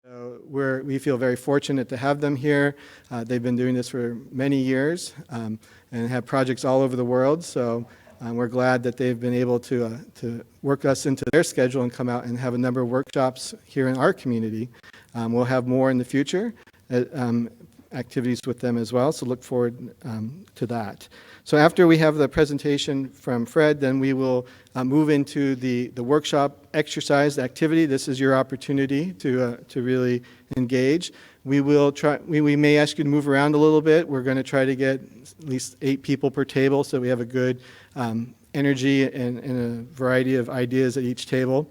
So we feel very fortunate to have them here. They've been doing this for many years and have projects all over the world. So we're glad that they've been able to work us into their schedule and come out and have a number of workshops here in our community. We'll have more in the future, activities with them as well, so look forward to that. So after we have the presentation from Fred, then we will move into the workshop exercise activity. This is your opportunity to really engage. We may ask you to move around a little bit. We're going to try to get at least 8 people per table, so we have a good energy and a variety of ideas at each table.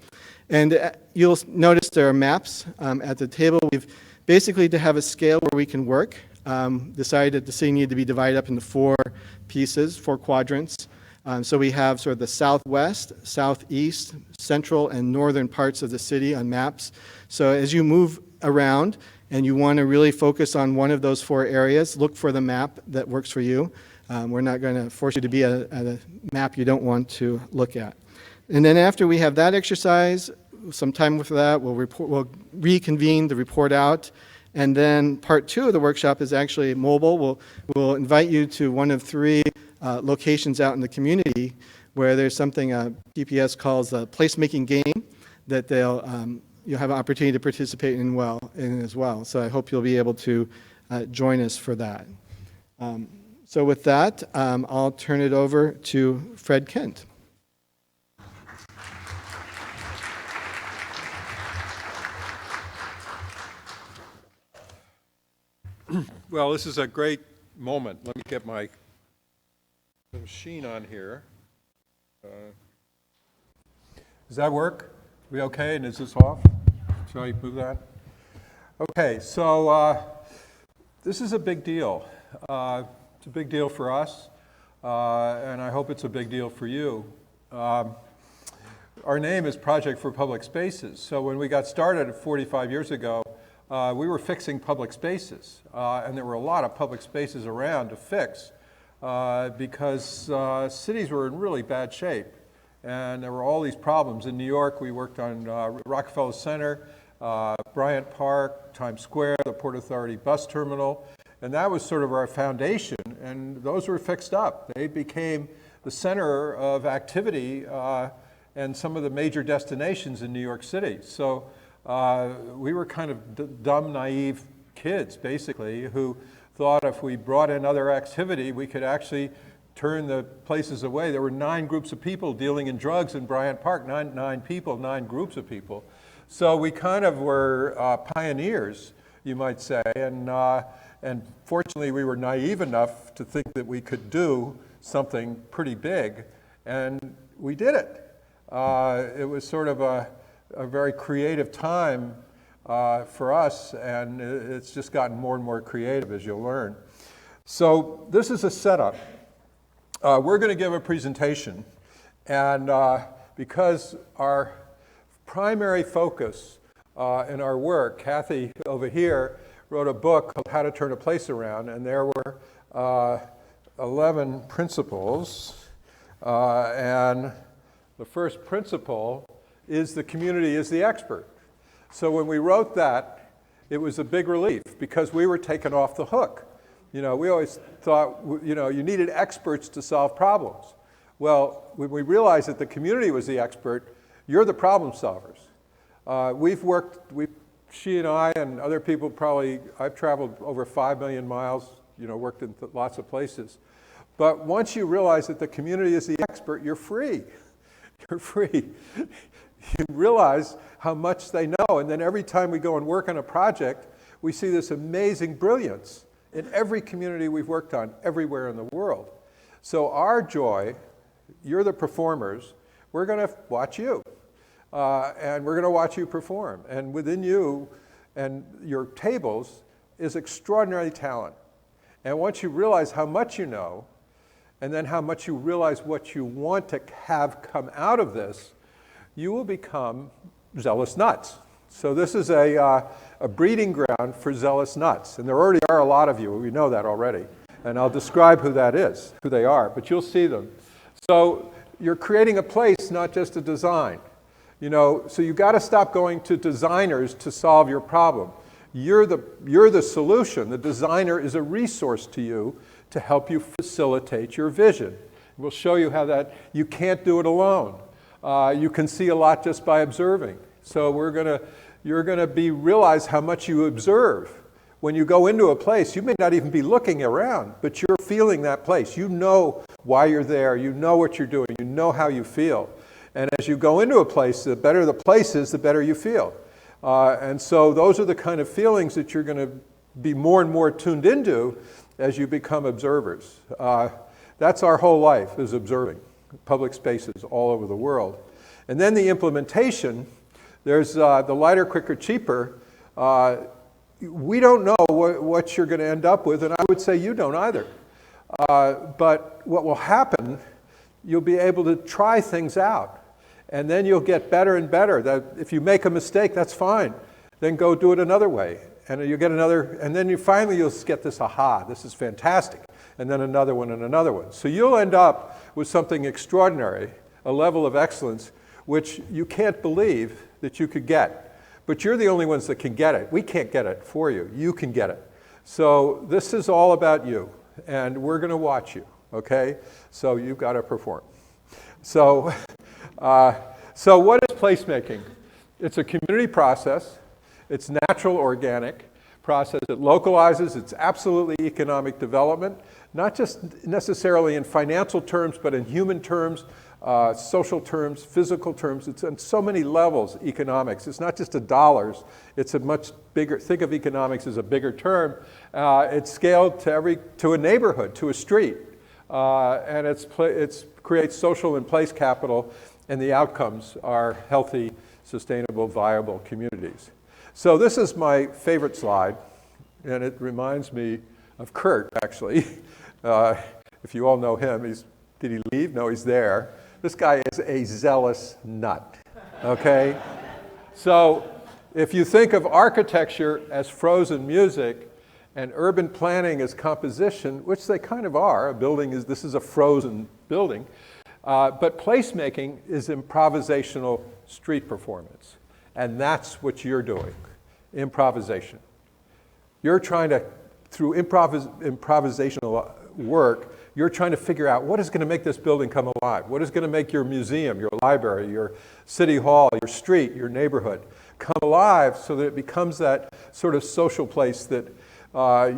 And you'll notice there are maps at the table. We've basically, to have a scale where we can work, decided that the city needed to be divided up into 4 pieces, 4 quadrants. So we have sort of the southwest, southeast, central, and northern parts of the city on maps. So as you move around and you want to really focus on one of those 4 areas, look for the map that works for you. We're not going to force you to be at a map you don't want to look at. And then after we have that exercise, some time for that, we'll reconvene the report out. And then part 2 of the workshop is actually mobile. We'll invite you to one of 3 locations out in the community where there's something PPS calls a placemaking game that you'll have an opportunity to participate in as well. So I hope you'll be able to join us for that. So with that, I'll turn it over to Fred Kent. Well, this is a great moment. Let me get my machine on here. Does that work? We okay? And is this off? Shall I move that? Okay, so this is a big deal. It's a big deal for us, and I hope it's a big deal for you. Our name is Project for Public Spaces. So when we got started 45 years ago, we were fixing public spaces, and there were a lot of public spaces around to fix because cities were in really bad shape, and there were all these problems. In New York, we worked on Rockefeller Center, Bryant Park, Times Square, the Port Authority bus terminal, and that was sort of our foundation, and those were fixed up. They became the center of activity and some of the major destinations in New York City. So we were kind of dumb, naive kids, basically, who thought if we brought in other activity, we could actually turn the places away. There were 9 groups of people dealing in drugs in Bryant Park, 9 people, 9 groups of people. So we kind of were pioneers, you might say, and fortunately we were naive enough to think that we could do something pretty big, and we did it. It was sort of a very creative time for us, and it's just gotten more and more creative, as you'll learn. So this is a setup. We're going to give a presentation, and because our primary focus in our work, Kathy over here wrote a book called How to Turn a Place Around, and there were 11 principles, and the first principle is the community is the expert. So when we wrote that, it was a big relief because we were taken off the hook. You know, we always thought, you know, you needed experts to solve problems. Well, when we realized that the community was the expert, you're the problem solvers. She and I and other people probably, I've traveled over 5 million miles, you know, worked in lots of places. But once you realize that the community is the expert, you're free. You're free. You realize how much they know, and then every time we go and work on a project, we see this amazing brilliance in every community we've worked on, everywhere in the world. So our joy, you're the performers, we're going to watch you, and we're going to watch you perform. And within you and your tables is extraordinary talent. And once you realize how much you know, and then how much you realize what you want to have come out of this, you will become zealous nuts. So this is a breeding ground for zealous nuts. And there already are a lot of you. We know that already. And I'll describe who that is, who they are, but you'll see them. So you're creating a place, not just a design. You know, so you got to stop going to designers to solve your problem. You're the solution. The designer is a resource to you to help you facilitate your vision. We'll show you how that, you can't do it alone. You can see a lot just by observing. So you're gonna realize how much you observe. When you go into a place, you may not even be looking around, but you're feeling that place. You know why you're there, you know what you're doing, you know how you feel. And as you go into a place, the better the place is, the better you feel. And so those are the kind of feelings that you're gonna be more and more tuned into as you become observers. That's our whole life, is observing public spaces all over the world. And then the implementation, there's the lighter, quicker, cheaper. We don't know what you're going to end up with, and I would say you don't either. But what will happen, you'll be able to try things out, and then you'll get better and better. That if you make a mistake, that's fine. Then go do it another way, and you get another, and then finally you'll get this aha, this is fantastic, and then another one and another one. So you'll end up with something extraordinary, a level of excellence, which you can't believe that you could get. But you're the only ones that can get it. We can't get it for you. You can get it. So this is all about you, and we're going to watch you, okay? So you've got to perform. So, so what is placemaking? It's a community process. It's natural, organic process. It localizes. It's absolutely economic development, not just necessarily in financial terms, but in human terms, social terms, physical terms. It's on so many levels, economics. It's not just a dollars. It's a much bigger, think of economics as a bigger term. It's scaled to a neighborhood, to a street. And it creates social and place capital, and the outcomes are healthy, sustainable, viable communities. So this is my favorite slide, and it reminds me of Kurt, actually. If you all know him, did he leave? No, he's there. This guy is a zealous nut, okay? So if you think of architecture as frozen music and urban planning as composition, which they kind of are, this is a frozen building, but placemaking is improvisational street performance. And that's what you're doing, improvisation. You're trying to, through improvisational work, you're trying to figure out what is going to make this building come alive, what is going to make your museum, your library, your city hall, your street, your neighborhood come alive so that it becomes that sort of social place that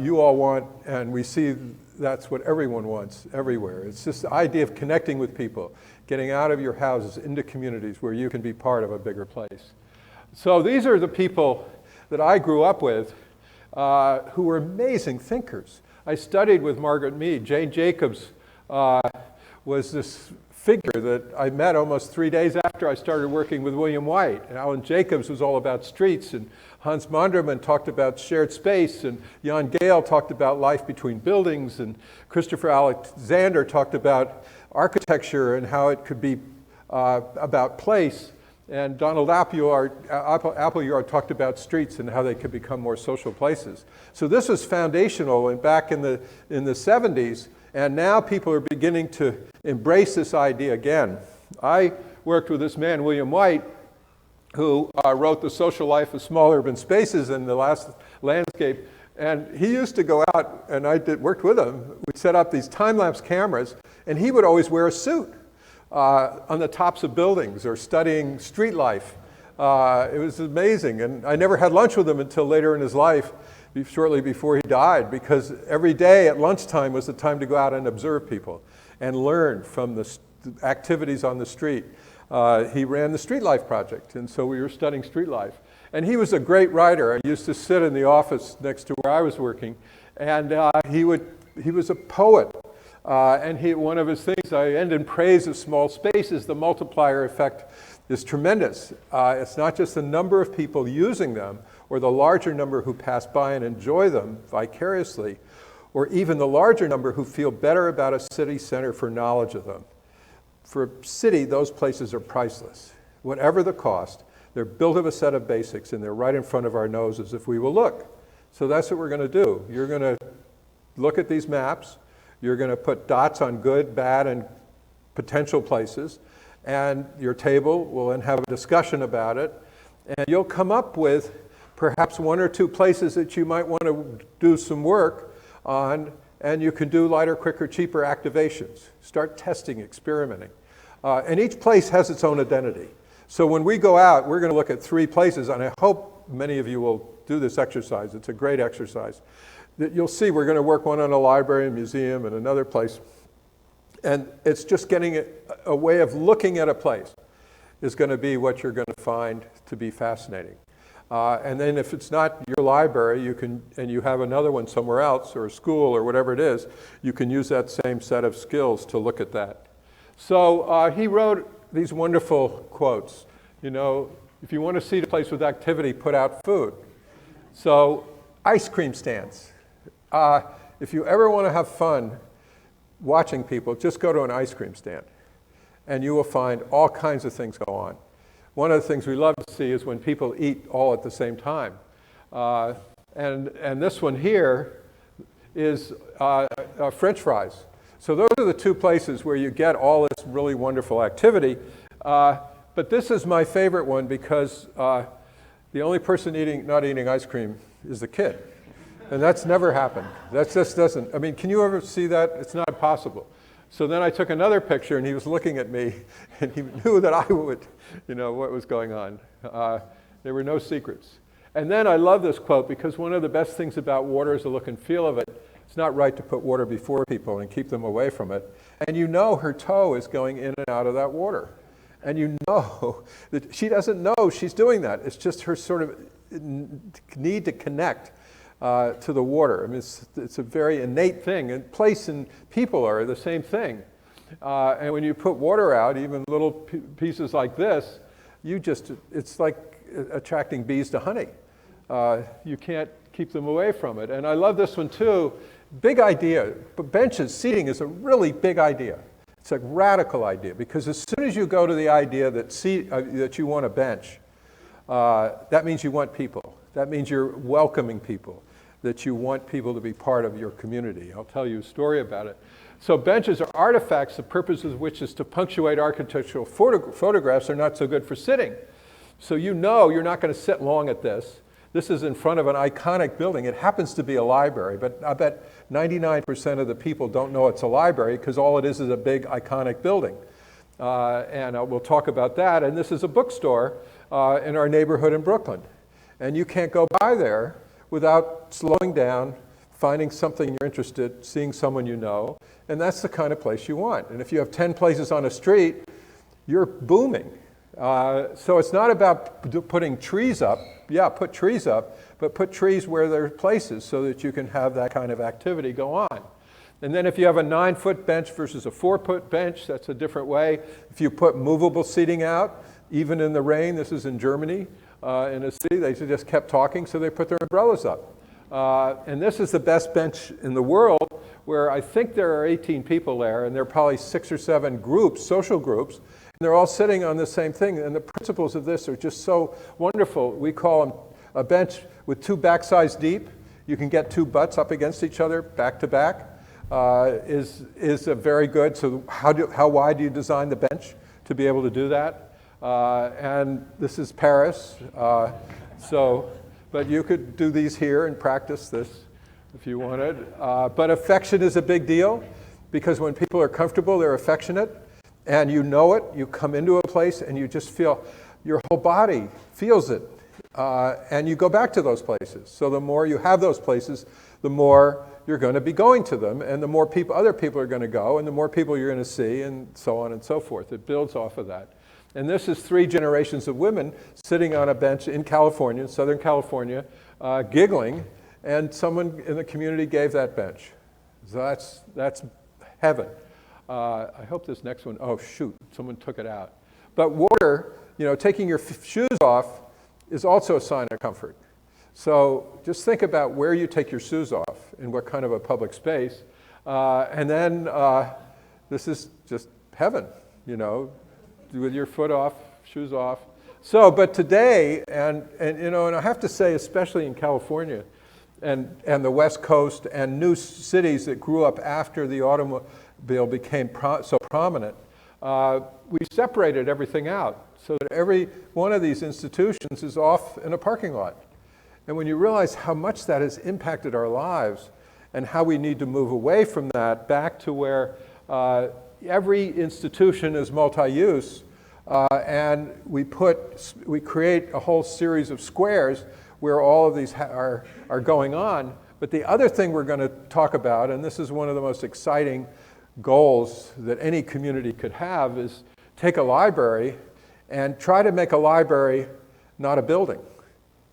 you all want, and we see that's what everyone wants everywhere. It's just the idea of connecting with people, getting out of your houses into communities where you can be part of a bigger place. So these are the people that I grew up with who were amazing thinkers. I studied with Margaret Mead. Jane Jacobs was this figure that I met almost 3 days after I started working with William White. And Alan Jacobs was all about streets, and Hans Monderman talked about shared space, and Jan Gehl talked about life between buildings, and Christopher Alexander talked about architecture and how it could be about place. And Donald Appleyard talked about streets and how they could become more social places. So this was foundational and back in the 70s, and now people are beginning to embrace this idea again. I worked with this man, William White, who wrote The Social Life of Small Urban Spaces in The Last Landscape, and he used to go out, and I worked with him. We'd set up these time-lapse cameras, and he would always wear a suit on the tops of buildings or studying street life. It was amazing, and I never had lunch with him until later in his life, shortly before he died, because every day at lunchtime was the time to go out and observe people and learn from the activities on the street. He ran the Street Life Project, and so we were studying street life. And he was a great writer. I used to sit in the office next to where I was working, and he was a poet. And one of his things, I end in praise of small spaces, the multiplier effect is tremendous. It's not just the number of people using them, or the larger number who pass by and enjoy them vicariously, or even the larger number who feel better about a city center for knowledge of them. For a city, those places are priceless. Whatever the cost, they're built of a set of basics, and they're right in front of our noses if we will look. So that's what we're going to do. You're going to look at these maps. You're going to put dots on good, bad, and potential places, and your table will then have a discussion about it, and you'll come up with perhaps one or two places that you might want to do some work on, and you can do lighter, quicker, cheaper activations. Start testing, experimenting. And each place has its own identity. So when we go out, we're going to look at 3 places, and I hope many of you will do this exercise. It's a great exercise. That you'll see we're going to work one on a library, a museum, and another place. And it's just getting a way of looking at a place is going to be what you're going to find to be fascinating. And then if it's not your library, you can, and you have another one somewhere else, or a school, or whatever it is, you can use that same set of skills to look at that. So he wrote these wonderful quotes. You know, if you want to see the place with activity, put out food. So ice cream stands. If you ever want to have fun watching people, just go to an ice cream stand, and you will find all kinds of things go on. One of the things we love to see is when people eat all at the same time. And this one here is French fries. So those are the 2 places where you get all this really wonderful activity. But this is my favorite one because the only person not eating ice cream is the kid. And that's never happened. That just doesn't, I mean, can you ever see that? It's not possible. So then I took another picture, and he was looking at me, and he knew that I would, you know, what was going on. There were no secrets. And then I love this quote, because one of the best things about water is the look and feel of it. It's not right to put water before people and keep them away from it. And you know her toe is going in and out of that water. And you know that she doesn't know she's doing that. It's just her sort of need to connect to the water. I mean, it's a very innate thing, and place and people are the same thing. And when you put water out, even little pieces like this, it's like attracting bees to honey. You can't keep them away from it. And I love this one too. Big idea, but benches, seating is a really big idea. It's a radical idea, because as soon as you go to the idea that you want a bench, that means you want people. That means you're welcoming people, that you want people to be part of your community. I'll tell you a story about it. So benches are artifacts, the purpose of which is to punctuate architectural photographs. Are not so good for sitting. So you know you're not going to sit long at this. This is in front of an iconic building. It happens to be a library, but I bet 99% of the people don't know it's a library, because all it is a big iconic building. And we'll talk about that. And this is a bookstore in our neighborhood in Brooklyn. And you can't go by there without slowing down, finding something you're interested in, seeing someone you know, and that's the kind of place you want. And if you have 10 places on a street, you're booming. So it's not about putting trees up. Yeah, put trees up, but put trees where there are places so that you can have that kind of activity go on. And then if you have a 9-foot bench versus a 4-foot bench, that's a different way. If you put movable seating out, even in the rain, this is in Germany, in a city, they just kept talking, so they put their umbrellas up. And this is the best bench in the world, where I think there are 18 people there, and there are probably 6 or 7 groups, social groups, and they're all sitting on the same thing. And the principles of this are just so wonderful. We call them a bench with 2 backsides deep. You can get 2 butts up against each other, back to back, is a very good. So how wide do you design the bench to be able to do that? And this is Paris, but you could do these here and practice this if you wanted. But affection is a big deal, because when people are comfortable, they're affectionate, and you know it. You come into a place and you just feel, your whole body feels it, and you go back to those places. So the more you have those places, the more you're going to be going to them, and the more other people are going to go, and the more people you're going to see, and so on and so forth. It builds off of that. And this is 3 generations of women sitting on a bench in California, Southern California, giggling, and someone in the community gave that bench. So that's heaven. I hope this next one, oh shoot, someone took it out. But water, taking your shoes off is also a sign of comfort. So just think about where you take your shoes off and what kind of a public space. And then this is just heaven, with your foot off, shoes off. So, but today, and I have to say, especially in California and the West Coast and new cities that grew up after the automobile became so prominent, we separated everything out so that every one of these institutions is off in a parking lot. And when you realize how much that has impacted our lives and how we need to move away from that back to where every institution is multi-use, and we create a whole series of squares where all of these are going on. But the other thing we're going to talk about, and this is one of the most exciting goals that any community could have, is take a library and try to make a library not a building,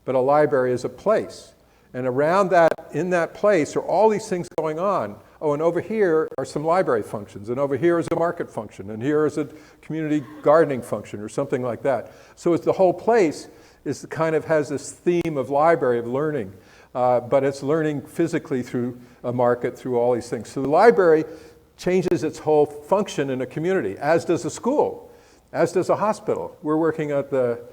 but a library is a place. And around that, in that place, are all these things going on. Oh, and over here are some library functions, and over here is a market function, and here is a community gardening function, or something like that. So it's the whole place is kind of has this theme of library, of learning, but it's learning physically through a market, through all these things. So the library changes its whole function in a community, as does a school, as does a hospital. We're working at the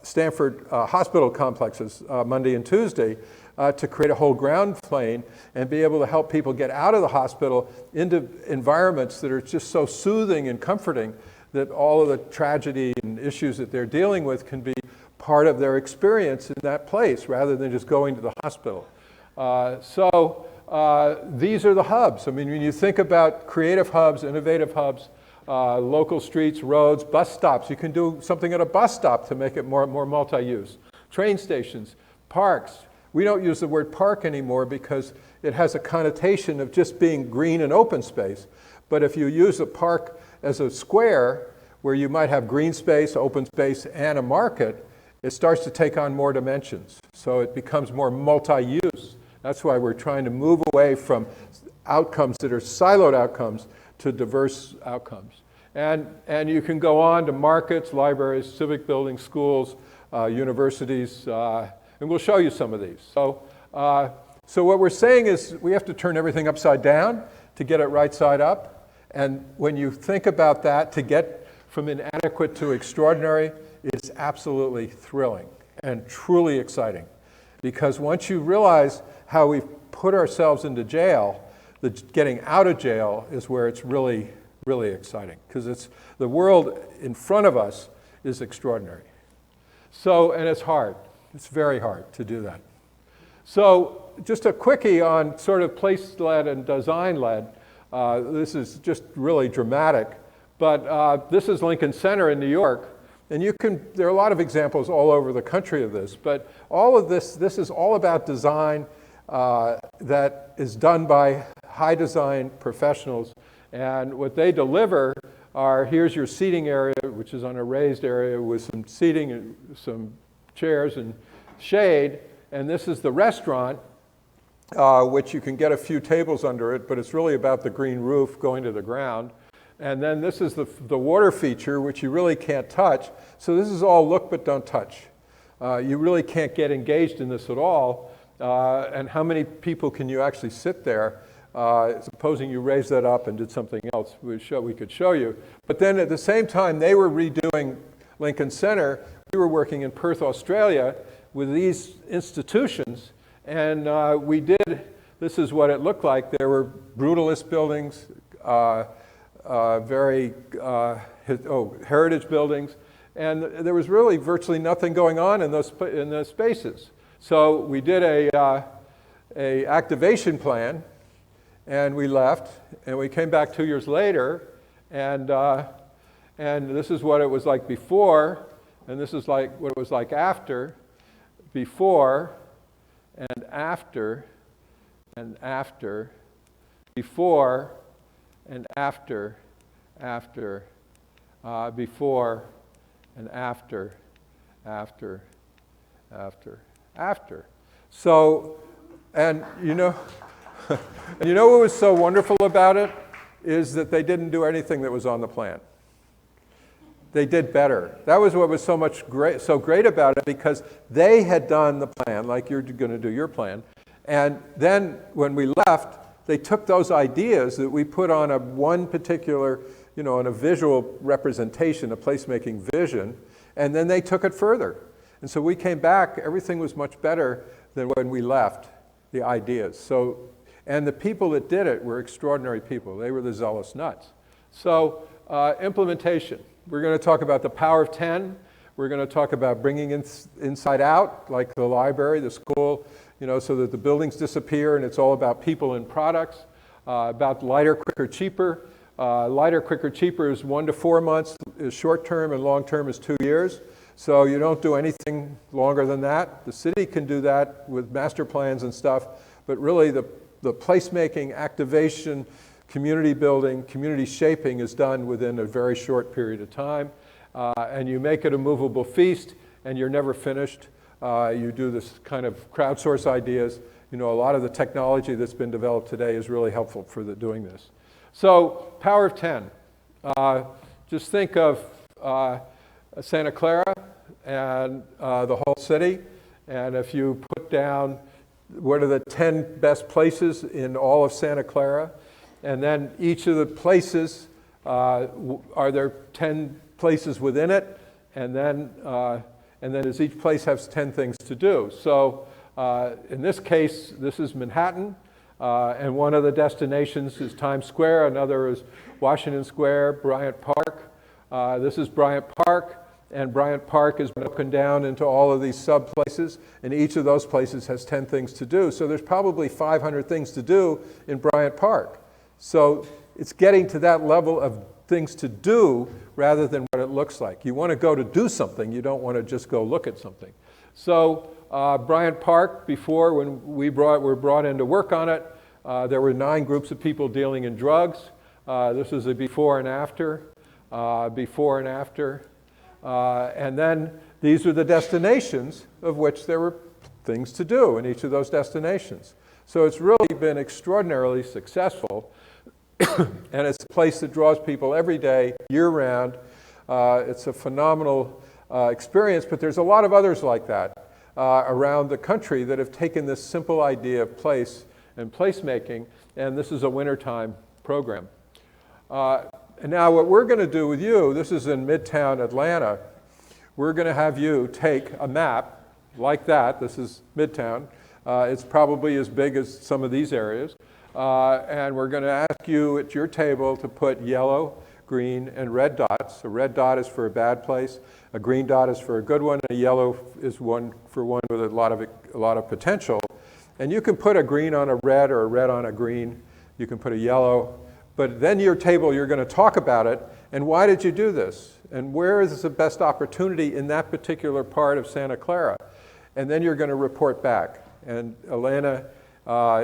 Stanford hospital complexes Monday and Tuesday to create a whole ground plane and be able to help people get out of the hospital into environments that are just so soothing and comforting that all of the tragedy and issues that they're dealing with can be part of their experience in that place rather than just going to the hospital. These are the hubs. I mean, when you think about creative hubs, innovative hubs, local streets, roads, bus stops, you can do something at a bus stop to make it more multi-use. Train stations, parks. We don't use the word park anymore because it has a connotation of just being green and open space. But if you use a park as a square where you might have green space, open space, and a market, it starts to take on more dimensions. So it becomes more multi-use. That's why we're trying to move away from outcomes that are siloed outcomes to diverse outcomes. And you can go on to markets, libraries, civic buildings, schools, universities, and we'll show you some of these. So what we're saying is we have to turn everything upside down to get it right side up. And when you think about that, to get from inadequate to extraordinary is absolutely thrilling and truly exciting. Because once you realize how we've put ourselves into jail, the getting out of jail is where it's really, really exciting. Because it's the world in front of us is extraordinary. So, and it's hard. It's very hard to do that. So just a quickie on sort of place-led and design-led. This is just really dramatic. But this is Lincoln Center in New York. And there are a lot of examples all over the country of this. But all of this is all about design that is done by high design professionals. And what they deliver are, here's your seating area, which is on a raised area with some seating and some chairs and shade. And this is the restaurant, which you can get a few tables under it, but it's really about the green roof going to the ground. And then this is the water feature, which you really can't touch. So this is all look but don't touch. You really can't get engaged in this at all. And how many people can you actually sit there? Supposing you raised that up and did something else, we could show you. But then at the same time they were redoing Lincoln Center, we were working in Perth, Australia with these institutions. And this is what it looked like. There were brutalist buildings, heritage buildings, and there was really virtually nothing going on in those spaces. So we did a activation plan, and we left, and we came back 2 years later, and this is what it was like before, and this is like what it was like after, before, and after, and after, before, and after, before, and after. So, and you know what was so wonderful about it is that they didn't do anything that was on the plan. They did better. That was what was so great about it, because they had done the plan, like you're going to do your plan. And then when we left, they took those ideas that we put on one particular, on a visual representation, a placemaking vision, and then they took it further. And so we came back, everything was much better than when we left, the ideas. And the people that did it were extraordinary people. They were the zealous nuts. So implementation. We're going to talk about the power of 10. We're going to talk about bringing inside out, like the library, the school, so that the buildings disappear and it's all about people and products. About lighter, quicker, cheaper. Lighter, quicker, cheaper is 1 to 4 months, is short term, and long term is 2 years. So you don't do anything longer than that. The city can do that with master plans and stuff, but really the placemaking, activation, community building, community shaping is done within a very short period of time. And you make it a movable feast, and you're never finished. You do this kind of crowdsource ideas. A lot of the technology that's been developed today is really helpful for doing this. So, power of 10. Just think of Santa Clara and the whole city, and if you put down what are the 10 best places in all of Santa Clara, and then each of the places, are there 10 places within it, and then as each place has 10 things to do. So in this case, this is Manhattan, and one of the destinations is Times Square, another is Washington Square, Bryant Park. This is Bryant Park, and Bryant Park is broken down into all of these sub-places, and each of those places has 10 things to do. So there's probably 500 things to do in Bryant Park. So it's getting to that level of things to do rather than what it looks like. You want to go to do something, you don't want to just go look at something. So Bryant Park, before when we were brought in to work on it, there were 9 groups of people dealing in drugs. This is a before and after, before and after. And then these are the destinations of which there were things to do in each of those destinations. So it's really been extraordinarily successful. And it's a place that draws people every day, year-round. It's a phenomenal experience, but there's a lot of others like that around the country that have taken this simple idea of place and placemaking, and this is a wintertime program. And now what we're going to do with you, this is in Midtown Atlanta, we're going to have you take a map like that. This is Midtown. It's probably as big as some of these areas. And we're going to ask you at your table to put yellow, green, and red dots. A red dot is for a bad place, a green dot is for a good one, and a yellow is one with a lot of potential. And you can put a green on a red or a red on a green. You can put a yellow. But then your table, you're going to talk about it, and why did you do this? And where is the best opportunity in that particular part of Santa Clara? And then you're going to report back. And Elena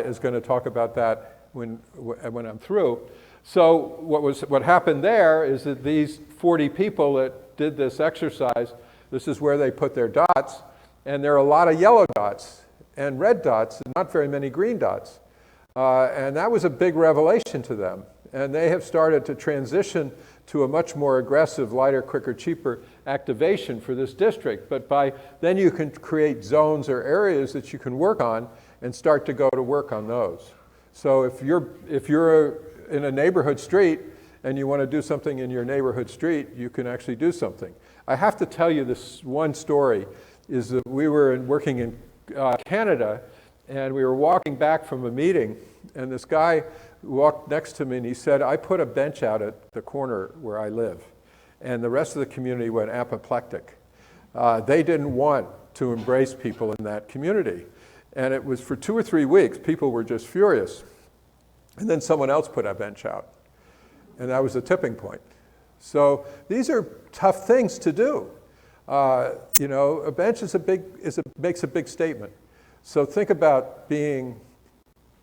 is going to talk about that when I'm through. So what happened there is that these 40 people that did this exercise, this is where they put their dots, and there are a lot of yellow dots and red dots, and not very many green dots. And that was a big revelation to them. And they have started to transition to a much more aggressive, lighter, quicker, cheaper activation for this district. But then you can create zones or areas that you can work on and start to go to work on those. So if you're in a neighborhood street and you want to do something in your neighborhood street, you can actually do something. I have to tell you this one story, is that we were working in Canada, and we were walking back from a meeting, and this guy walked next to me and he said, I put a bench out at the corner where I live. And the rest of the community went apoplectic. They didn't want to embrace people in that community. And it was for 2 or 3 weeks, people were just furious. And then someone else put a bench out. And that was a tipping point. So these are tough things to do. A bench makes a big statement. So think about being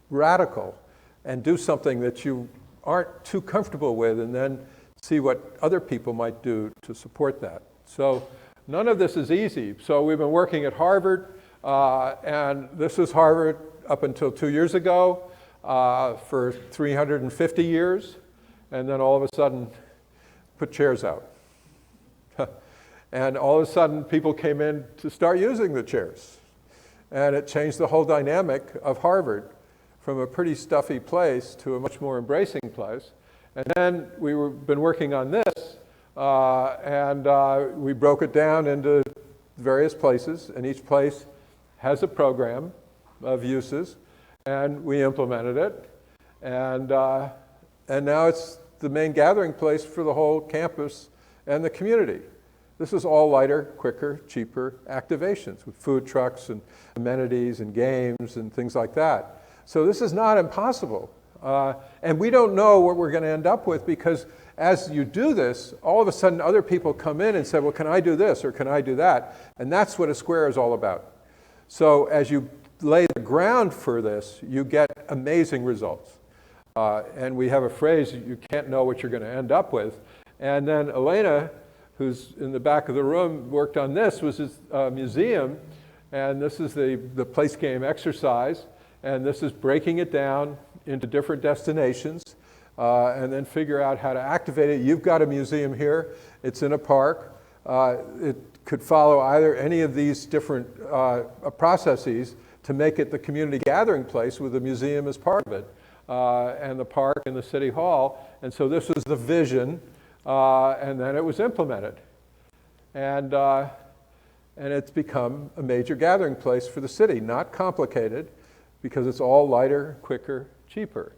radical and do something that you aren't too comfortable with, and then see what other people might do to support that. So none of this is easy. So we've been working at Harvard, and this is Harvard up until 2 years ago for 350 years, and then all of a sudden put chairs out. And all of a sudden people came in to start using the chairs. And it changed the whole dynamic of Harvard from a pretty stuffy place to a much more embracing place. And then we've been working on this, and we broke it down into various places, and each place has a program of uses, and we implemented it. And now the main gathering place for the whole campus and the community. This is all lighter, quicker, cheaper activations with food trucks and amenities and games and things like that. So this is not impossible. And we don't know what we're going to end up with, because as you do this, all of a sudden other people come in and say, well, can I do this or can I do that? And that's what a square is all about. So as you lay the ground for this, you get amazing results. And we have a phrase, you can't know what you're going to end up with. And then Elena, who's in the back of the room, worked on this, was this museum. And this is the place game exercise. And this is breaking it down into different destinations and then figure out how to activate it. You've got a museum here. It's in a park. It could follow either any of these different processes to make it the community gathering place with the museum as part of it, and the park and the city hall. And so this was the vision, and then it was implemented. And it's become a major gathering place for the city. Not complicated, because it's all lighter, quicker, cheaper.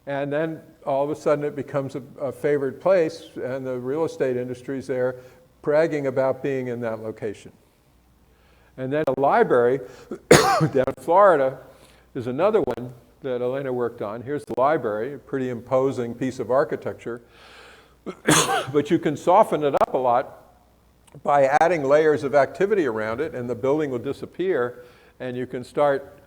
And then all of a sudden it becomes a favored place, and the real estate industry is there bragging about being in that location. And then a library down in Florida is another one that Elena worked on. Here's the library, a pretty imposing piece of architecture. But you can soften it up a lot by adding layers of activity around it, and the building will disappear, and you can start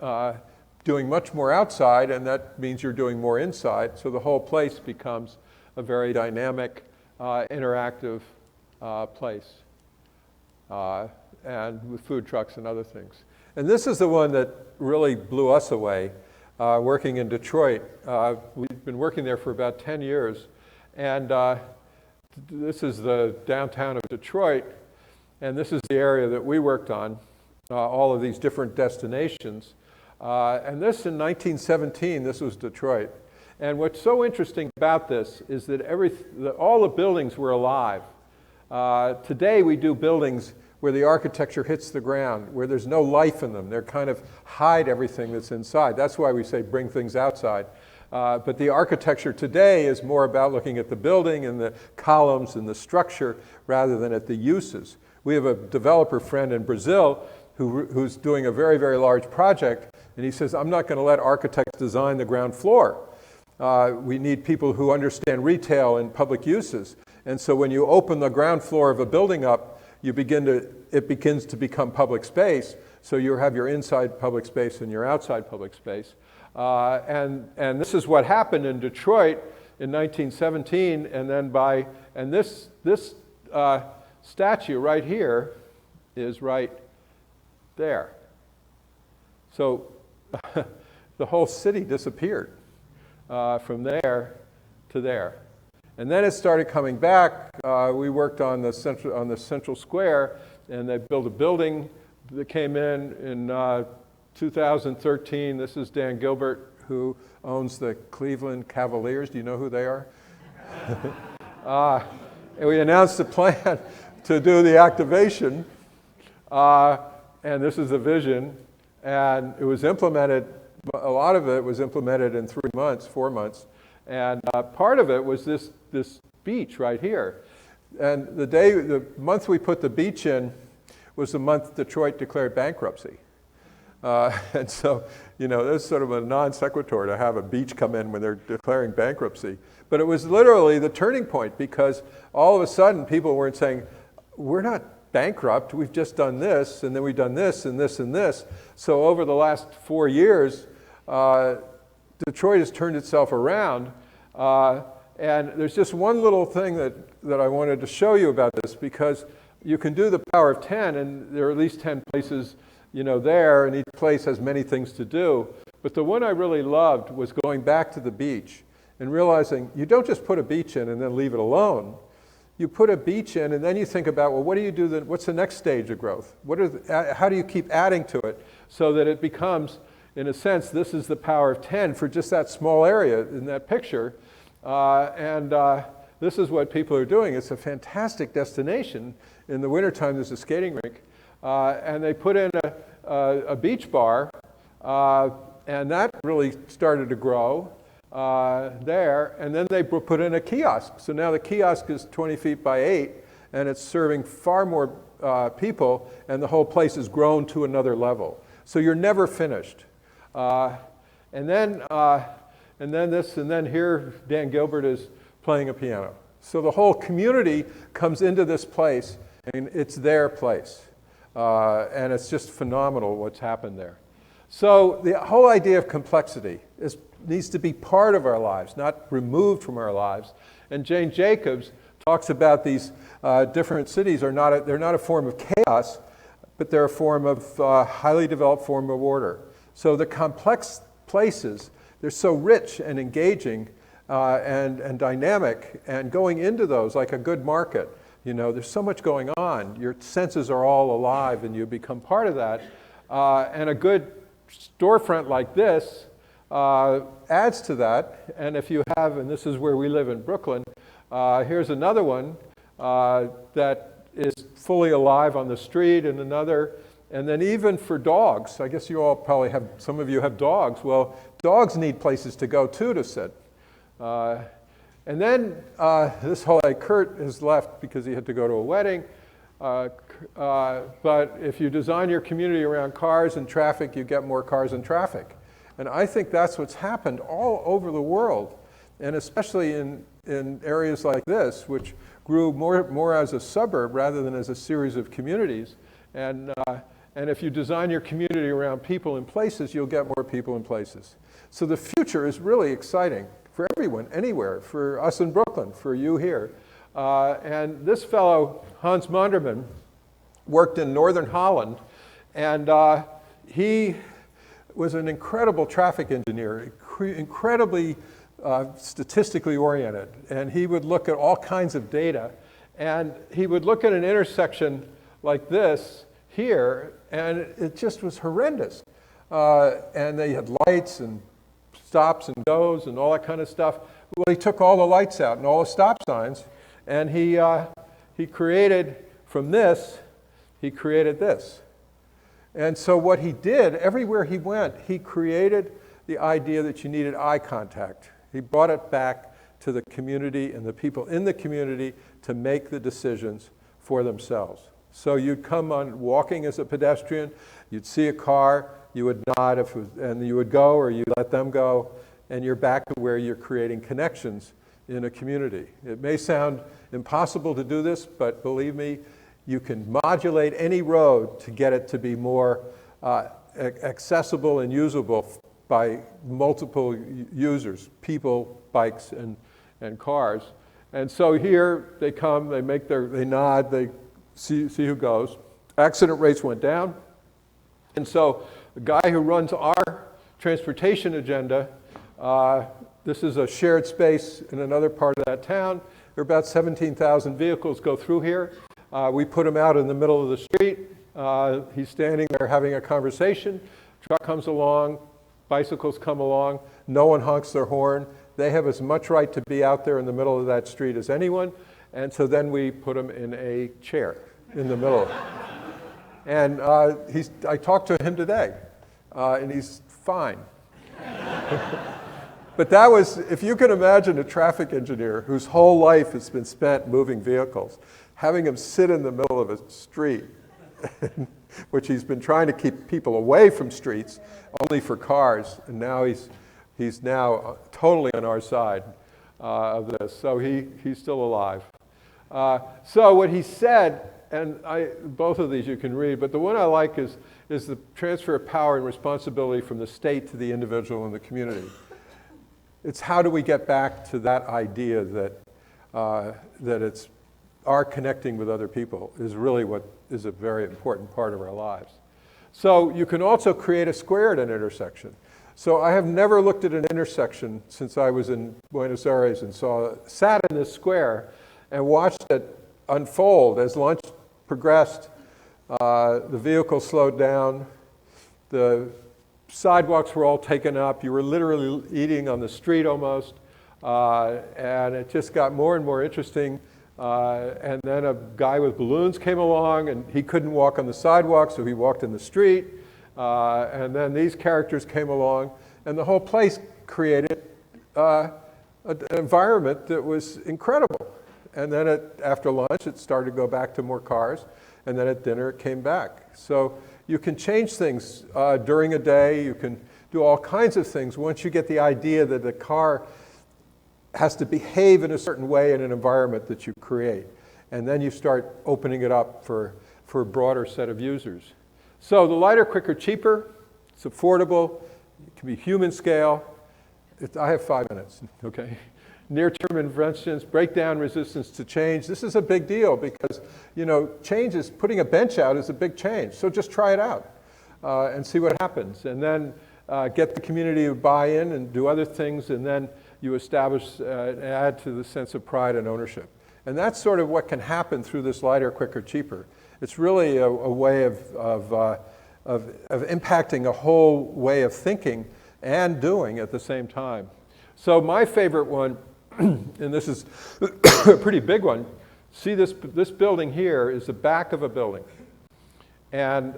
doing much more outside, and that means you're doing more inside. So the whole place becomes a very dynamic, interactive place, and with food trucks and other things. And this is the one that really blew us away, working in Detroit. We've been working there for about 10 years, and this is the downtown of Detroit, and this is the area that we worked on, all of these different destinations. And this in 1917, this was Detroit. And what's so interesting about this is that all the buildings were alive. Today we do buildings where the architecture hits the ground, where there's no life in them. They're kind of hide everything that's inside. That's why we say bring things outside. But the architecture today is more about looking at the building and the columns and the structure rather than at the uses. We have a developer friend in Brazil who's doing a very, very large project, and he says, I'm not going to let architects design the ground floor. We need people who understand retail and public uses. And so when you open the ground floor of a building up, it begins to become public space. So you have your inside public space and your outside public space. And this is what happened in Detroit in 1917. And then this statue right here is right there. So the whole city disappeared from there to there. And then it started coming back. We worked on the central square, and they built a building that came in 2013. This is Dan Gilbert, who owns the Cleveland Cavaliers. Do you know who they are? And we announced the plan to do the activation, and this is the vision. And it was implemented, a lot of it was implemented in 4 months. And part of it was this beach right here. And the month we put the beach in was the month Detroit declared bankruptcy. And so, there's sort of a non sequitur to have a beach come in when they're declaring bankruptcy. But it was literally the turning point, because all of a sudden people weren't saying, we're not bankrupt, we've just done this, and then we've done this and this and this. So over the last 4 years, Detroit has turned itself around. And there's just one little thing that I wanted to show you about this, because you can do the power of 10, and there are at least 10 places there, and each place has many things to do. But the one I really loved was going back to the beach and realizing you don't just put a beach in and then leave it alone. You put a beach in, and then you think about, well, what do you do then? What's the next stage of growth? How do you keep adding to it so that it becomes, in a sense, this is the power of 10 for just that small area in that picture. This is what people are doing. It's a fantastic destination. In the wintertime, there's a skating rink. And they put in a beach bar, and that really started to grow. there, and then they put in a kiosk. So now the kiosk is 20 feet by 8, and it's serving far more people, and the whole place has grown to another level. So you're never finished. And then here Dan Gilbert is playing a piano. So the whole community comes into this place, and it's their place. And it's just phenomenal what's happened there. So the whole idea of complexity needs to be part of our lives, not removed from our lives. And Jane Jacobs talks about these different cities they're not a form of chaos, but they're a form of highly developed form of order. So the complex places, they're so rich and engaging and dynamic, and going into those like a good market, there's so much going on. Your senses are all alive and you become part of that. And a good storefront like this adds to that. And if you have, and this is where we live in Brooklyn, here's another one that is fully alive on the street, and another. And then even for dogs, I guess you all probably have, some of you have dogs. Well, dogs need places to go too to sit. And then this whole, Kurt has left because he had to go to a wedding. But if you design your community around cars and traffic, you get more cars and traffic. And I think that's what's happened all over the world, and especially in areas like this, which grew more as a suburb rather than as a series of communities. And if you design your community around people and places, you'll get more people and places. So the future is really exciting for everyone, anywhere, for us in Brooklyn, for you here. And this fellow, Hans Monderman, worked in northern Holland, and he was an incredible traffic engineer, incredibly statistically oriented, and he would look at all kinds of data, and he would look at an intersection like this here, and it just was horrendous. And they had lights and stops and goes and all that kind of stuff. Well, he took all the lights out and all the stop signs, and he created from this, he created this. And so what he did, everywhere he went, he created the idea that you needed eye contact. He brought it back to the community and the people in the community to make the decisions for themselves. So you'd come on walking as a pedestrian, you'd see a car, you would nod, and you would go or you let them go, and you're back to where you're creating connections in a community. It may sound impossible to do this, but believe me, you can modulate any road to get it to be more accessible and usable by multiple users, people, bikes, and cars. And so here they come, they nod, they see who goes. Accident rates went down. And so the guy who runs our transportation agenda, this is a shared space in another part of that town. There are about 17,000 vehicles go through here. We put him out in the middle of the street. He's standing there having a conversation. Truck comes along, bicycles come along. No one honks their horn. They have as much right to be out there in the middle of that street as anyone. And so then we put him in a chair in the middle. And I talked to him today, and he's fine. But that was, if you can imagine a traffic engineer whose whole life has been spent moving vehicles, having him sit in the middle of a street, which he's been trying to keep people away from streets, only for cars, and now he's now totally on our side of this. So he's still alive. So what he said, and both of these you can read, but the one I like is the transfer of power and responsibility from the state to the individual and the community. It's how do we get back to that idea that it's our connecting with other people is really what is a very important part of our lives. So you can also create a square at an intersection. So I have never looked at an intersection since I was in Buenos Aires and sat in this square and watched it unfold as lunch progressed. The vehicles slowed down. The sidewalks were all taken up. You were literally eating on the street almost. And it just got more and more interesting. And then a guy with balloons came along, and he couldn't walk on the sidewalk, so he walked in the street. And then these characters came along, and the whole place created an environment that was incredible. And then after lunch, it started to go back to more cars. And then at dinner, it came back. So you can change things during a day. You can do all kinds of things once you get the idea that the car has to behave in a certain way in an environment that you create. And then you start opening it up for a broader set of users. So the lighter, quicker, cheaper, it's affordable, it can be human scale. I have 5 minutes, okay? Near-term interventions, break down resistance to change. This is a big deal because, you know, change is, putting a bench out is a big change. So just try it out and see what happens. And then get the community to buy in and do other things, and then you establish and add to the sense of pride and ownership. And that's sort of what can happen through this lighter, quicker, cheaper. It's really a way of impacting a whole way of thinking and doing at the same time. So my favorite one, and this is a pretty big one, see this building here is the back of a building. And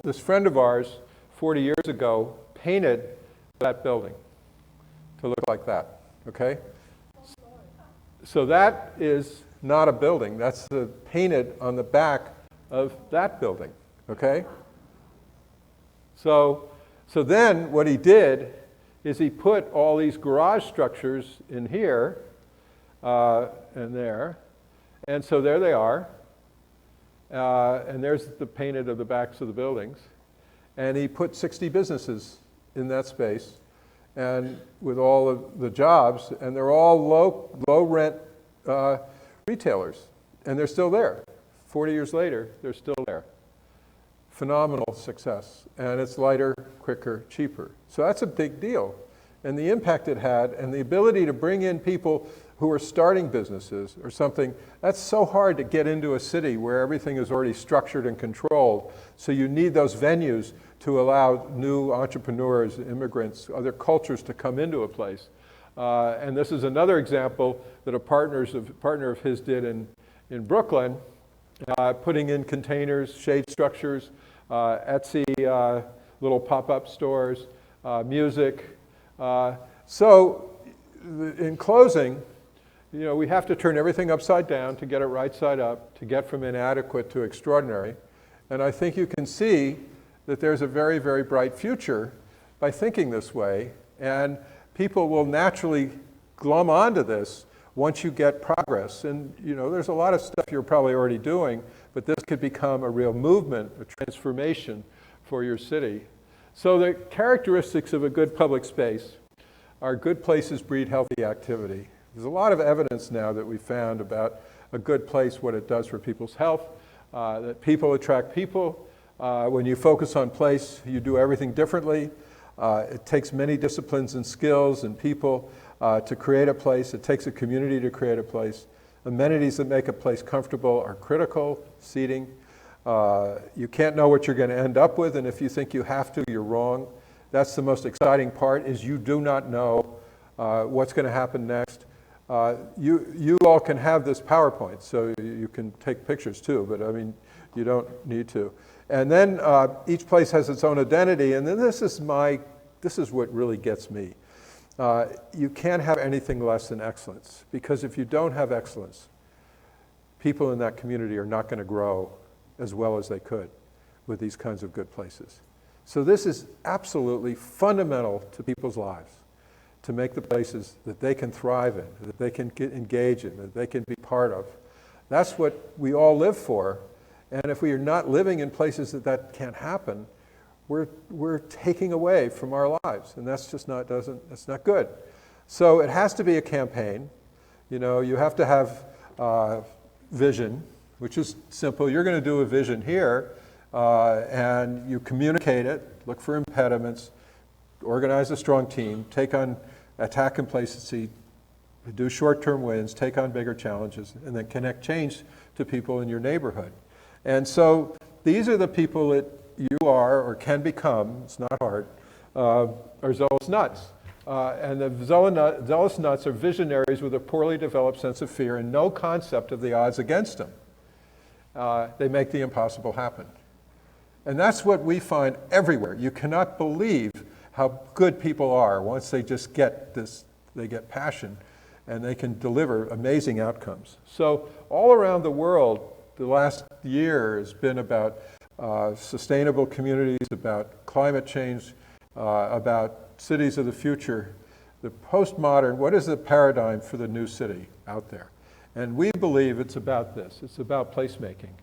this friend of ours, 40 years ago, painted that building to look like that, okay? So that is not a building. That's painted on the back of that building, okay? So then what he did is he put all these garage structures in here and there. And so there they are. And there's the painted of the backs of the buildings. And he put 60 businesses in that space, and with all of the jobs, and they're all low rent retailers. And they're still there. 40 years later, they're still there. Phenomenal success. And it's lighter, quicker, cheaper. So that's a big deal. And the impact it had, and the ability to bring in people who are starting businesses or something, that's so hard to get into a city where everything is already structured and controlled. So you need those venues to allow new entrepreneurs, immigrants, other cultures to come into a place. And this is another example that a partner of his did in Brooklyn, putting in containers, shade structures, Etsy, little pop-up stores, music. So in closing, you know, we have to turn everything upside down to get it right side up, to get from inadequate to extraordinary. And I think you can see that there's a very, very bright future by thinking this way. And people will naturally glom onto this once you get progress. And you know, there's a lot of stuff you're probably already doing, but this could become a real movement, a transformation for your city. So the characteristics of a good public space are good places breed healthy activity. There's a lot of evidence now that we found about a good place, what it does for people's health, that people attract people. When you focus on place, you do everything differently. It takes many disciplines and skills and people to create a place. It takes a community to create a place. Amenities that make a place comfortable are critical, seating. You can't know what you're going to end up with, and if you think you have to, you're wrong. That's the most exciting part, is you do not know what's going to happen next. You all can have this PowerPoint, so you can take pictures too, but I mean, you don't need to. And then each place has its own identity, and then this is what really gets me. You can't have anything less than excellence, because if you don't have excellence, people in that community are not going to grow as well as they could with these kinds of good places. So this is absolutely fundamental to people's lives, to make the places that they can thrive in, that they can engage in, that they can be part of. That's what we all live for. And if we are not living in places that can't happen, we're taking away from our lives, and that's just that's not good. So it has to be a campaign. You know, you have to have vision, which is simple. You're going to do a vision here, and you communicate it, look for impediments, organize a strong team, attack complacency, do short-term wins, take on bigger challenges, and then connect change to people in your neighborhood. And so these are the people that you are or can become, it's not hard, are zealous nuts. And the zealous nuts are visionaries with a poorly developed sense of fear and no concept of the odds against them. They make the impossible happen. And that's what we find everywhere. You cannot believe how good people are once they just get this they get passion, and they can deliver amazing outcomes. So all around the world, the last year has been about sustainable communities, about climate change, about cities of the future. The postmodern, what is the paradigm for the new city out there? And we believe it's about this. It's about placemaking.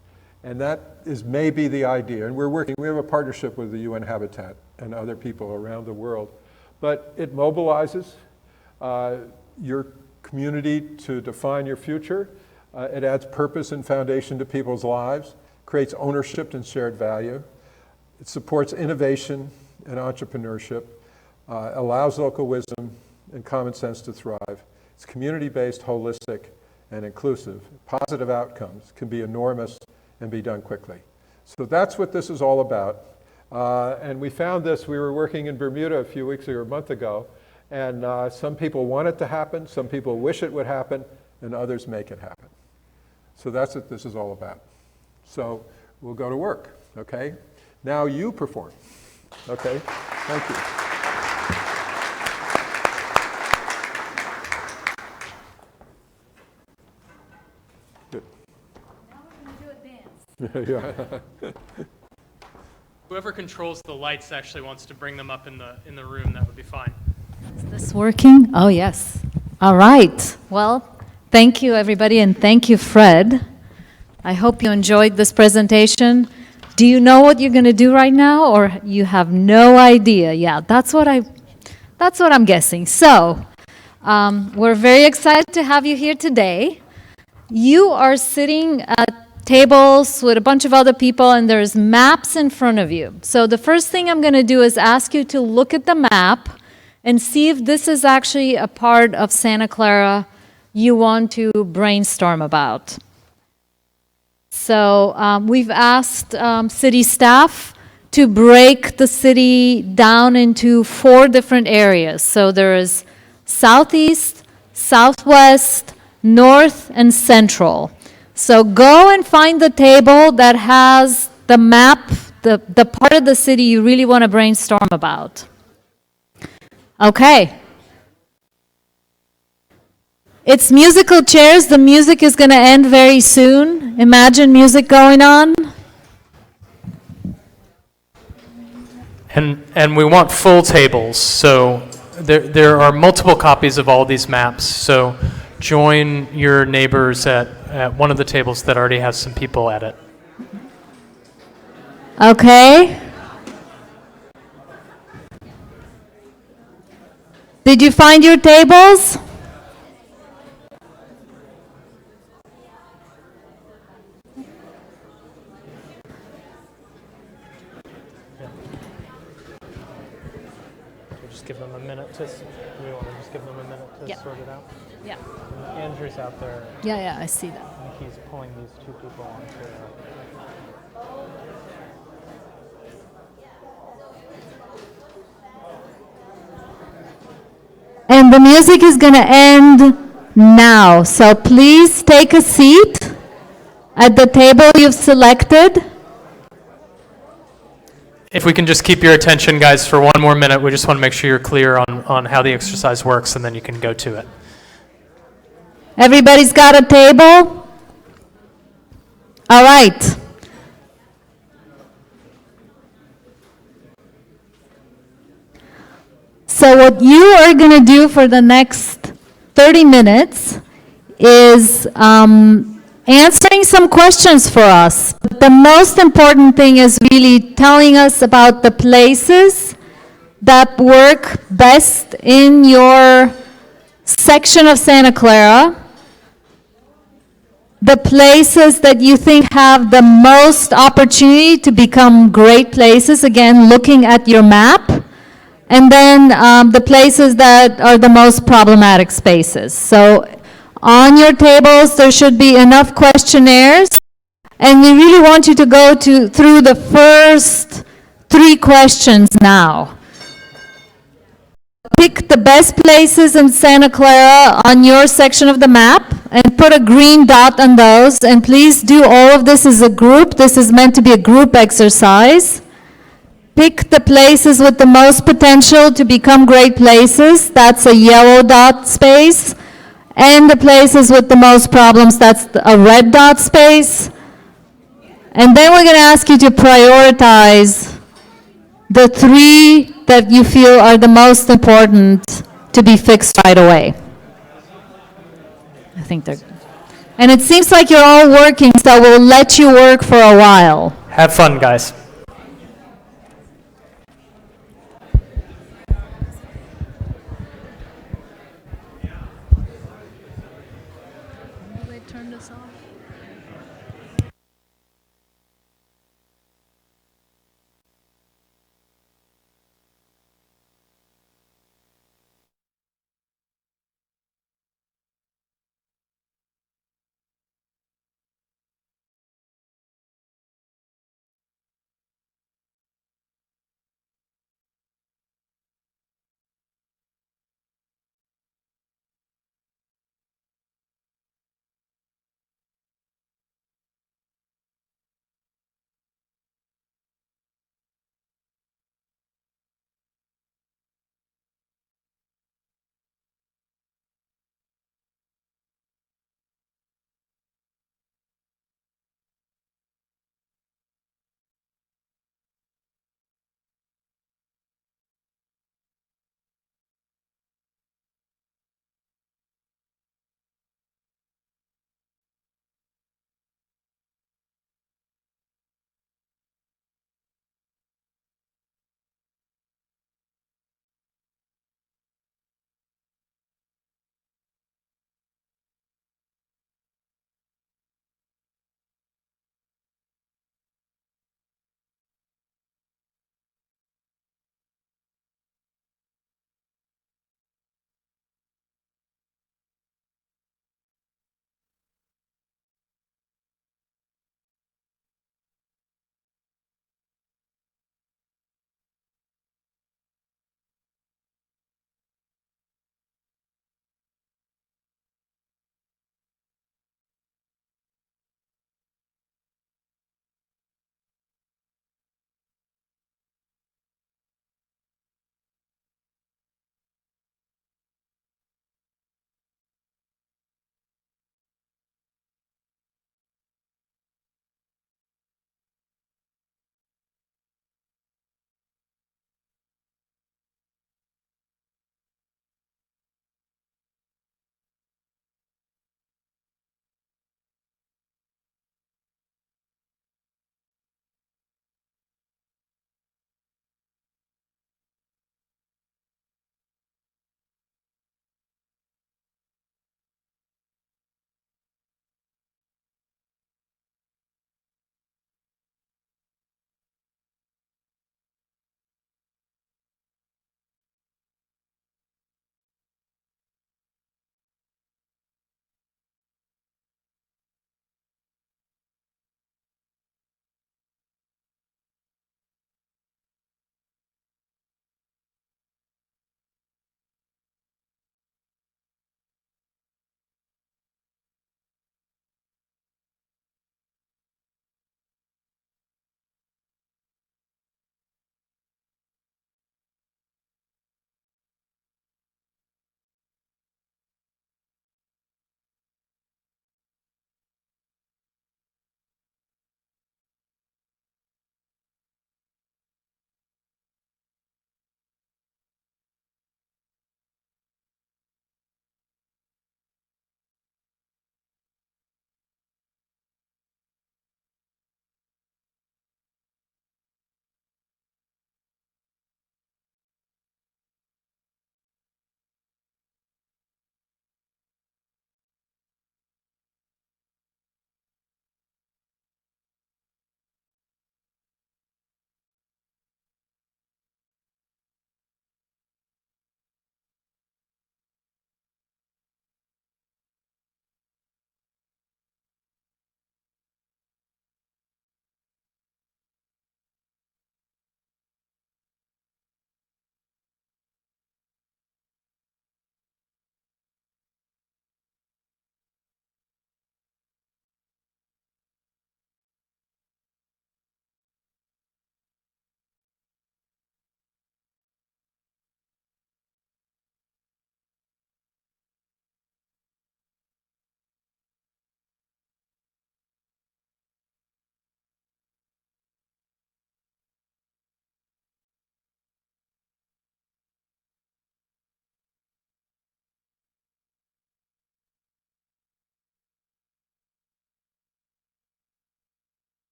And that is maybe the idea. And we have a partnership with the UN Habitat and other people around the world. But it mobilizes your community to define your future. It adds purpose and foundation to people's lives, creates ownership and shared value. It supports innovation and entrepreneurship, allows local wisdom and common sense to thrive. It's community-based, holistic, and inclusive. Positive outcomes can be enormous and be done quickly. So that's what this is all about. And we found this, we were working in Bermuda a few weeks or a month ago, and some people want it to happen, some people wish it would happen, and others make it happen. So that's what this is all about. So we'll go to work, okay? Now you perform, okay? Thank you. Good. Now we're going to do a dance. Yeah. Whoever controls the lights actually wants to bring them up in the room, that would be fine. Is this working? Oh, yes. All right. Well, thank you, everybody, and thank you, Fred. I hope you enjoyed this presentation. Do you know what you're going to do right now, or you have no idea? Yeah, that's what I'm guessing. So, we're very excited to have you here today. You are sitting at tables with a bunch of other people, and there's maps in front of you. So the first thing I'm going to do is ask you to look at the map and see if this is actually a part of Santa Clara you want to brainstorm about. So we've asked city staff to break the city down into 4 different areas. So there is southeast, southwest, north, and central. So go and find the table that has the map, the part of the city you really want to brainstorm about. Okay. It's musical chairs. The music is going to end very soon. Imagine music going on. And we want full tables, so there are multiple copies of all these maps. So join your neighbors at one of the tables that already has some people at it. Okay. Did you find your tables? We'll just give them a minute to. We want to just give them a minute to Yeah. sort it out. Yeah. Andrew's out there. Yeah, I see that. I think he's pulling these 2 people onto. And the music is going to end now. So please take a seat at the table you've selected. If we can just keep your attention, guys, for 1 more minute, we just want to make sure you're clear on how the exercise works, and then you can go to it. Everybody's got a table? All right. So what you are going to do for the next 30 minutes is answering some questions for us. But the most important thing is really telling us about the places that work best in your section of Santa Clara, the places that you think have the most opportunity to become great places, again, looking at your map, and then the places that are the most problematic spaces. So on your tables, there should be enough questionnaires, and we really want you to go through the first 3 questions now. Pick the best places in Santa Clara on your section of the map and put a green dot on those. And please do all of this as a group. This is meant to be a group exercise. pick the places with the most potential to become great places. That's a yellow dot space. And the places with the most problems, that's a red dot space. And then we're going to ask you to prioritize the 3 that you feel are the most important to be fixed right away. I think they're, and it seems like you're all working, so we'll let you work for a while. Have fun, guys.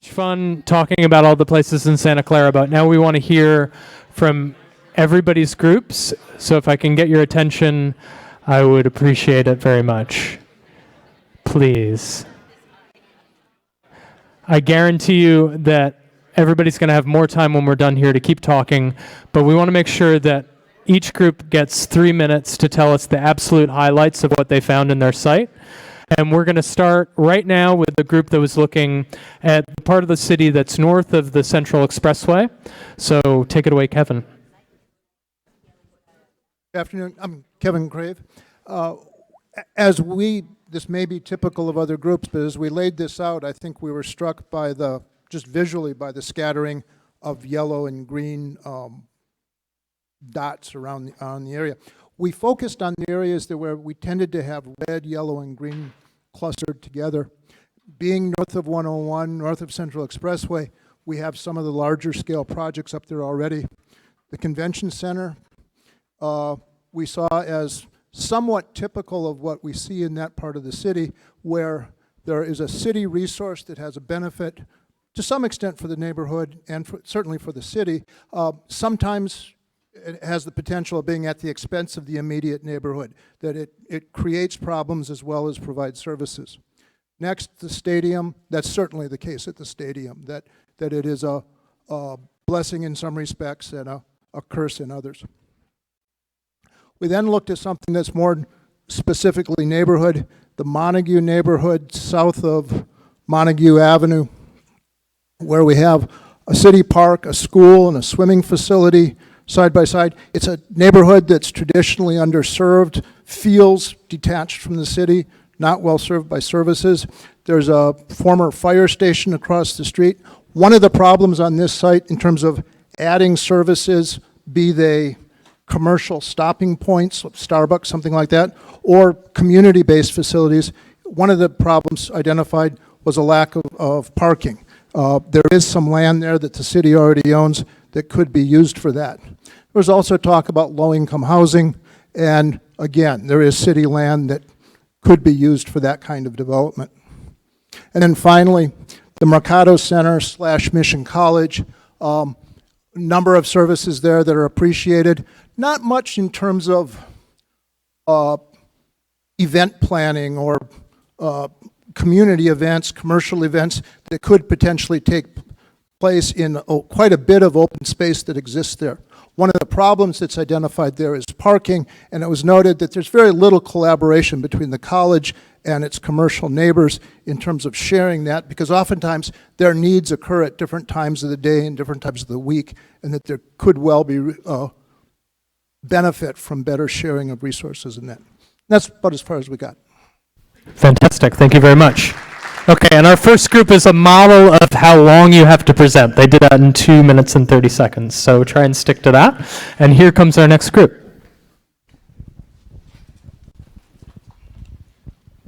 Fun talking about all the places in Santa Clara, but now we want to hear from everybody's groups. So if I can get your attention, I would appreciate it very much. Please. I guarantee you that everybody's going to have more time when we're done here to keep talking, but we want to make sure that each group gets 3 minutes to tell us the absolute highlights of what they found in their site. And we're going to start right now with the group that was looking at the part of the city that's north of the Central Expressway. So take it away, Kevin. Good afternoon. I'm Kevin Crave. This may be typical of other groups, but as we laid this out, I think we were struck by just visually by the scattering of yellow and green dots around the area. We focused on the areas where we tended to have red, yellow, and green clustered together. Being north of 101, north of Central Expressway, we have some of the larger scale projects up there already. The convention center, we saw as somewhat typical of what we see in that part of the city, where there is a city resource that has a benefit to some extent for the neighborhood and certainly for the city. Sometimes it has the potential of being at the expense of the immediate neighborhood, that it creates problems as well as provides services. Next, the stadium. That's certainly the case at the stadium, that it is a blessing in some respects and a curse in others. We then looked at something that's more specifically neighborhood, the Montague neighborhood south of Montague Avenue, where we have a city park, a school, and a swimming facility side by side. It's a neighborhood that's traditionally underserved, feels detached from the city, not well served by services. There's a former fire station across the street. One of the problems on this site in terms of adding services, be they commercial stopping points, Starbucks, something like that, or community-based facilities, one of the problems identified was a lack of parking. There is some land there that the city already owns that could be used for that. There was also talk about low-income housing, and again, there is city land that could be used for that kind of development. And then finally, the Mercado Center / Mission College, number of services there that are appreciated. Not much in terms of event planning or community events, commercial events that could potentially take place in quite a bit of open space that exists there. One of the problems that's identified there is parking, and it was noted that there's very little collaboration between the college and its commercial neighbors in terms of sharing that, because oftentimes their needs occur at different times of the day and different times of the week, and that there could well be benefit from better sharing of resources in that. That's about as far as we got. Fantastic. Thank you very much. Okay, and our first group is a model of how long you have to present. They did that in 2 minutes and 30 seconds, so try and stick to that. And here comes our next group.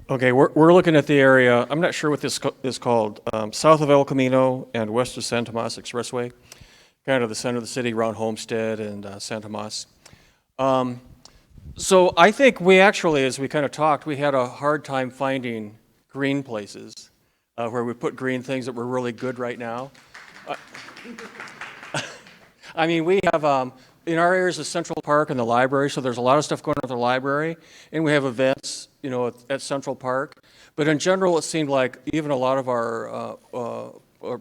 Okay, we're looking at the area, I'm not sure what this is called, south of El Camino and west of San Tomas Expressway, kind of the center of the city around Homestead and San Tomas. So I think we actually, as we kind of talked, we had a hard time finding green places where we put green things that were really good right now. I mean, we have, in our areas, the Central Park and the library, so there's a lot of stuff going on at the library, and we have events, you know, at Central Park. But in general, it seemed like even a lot of our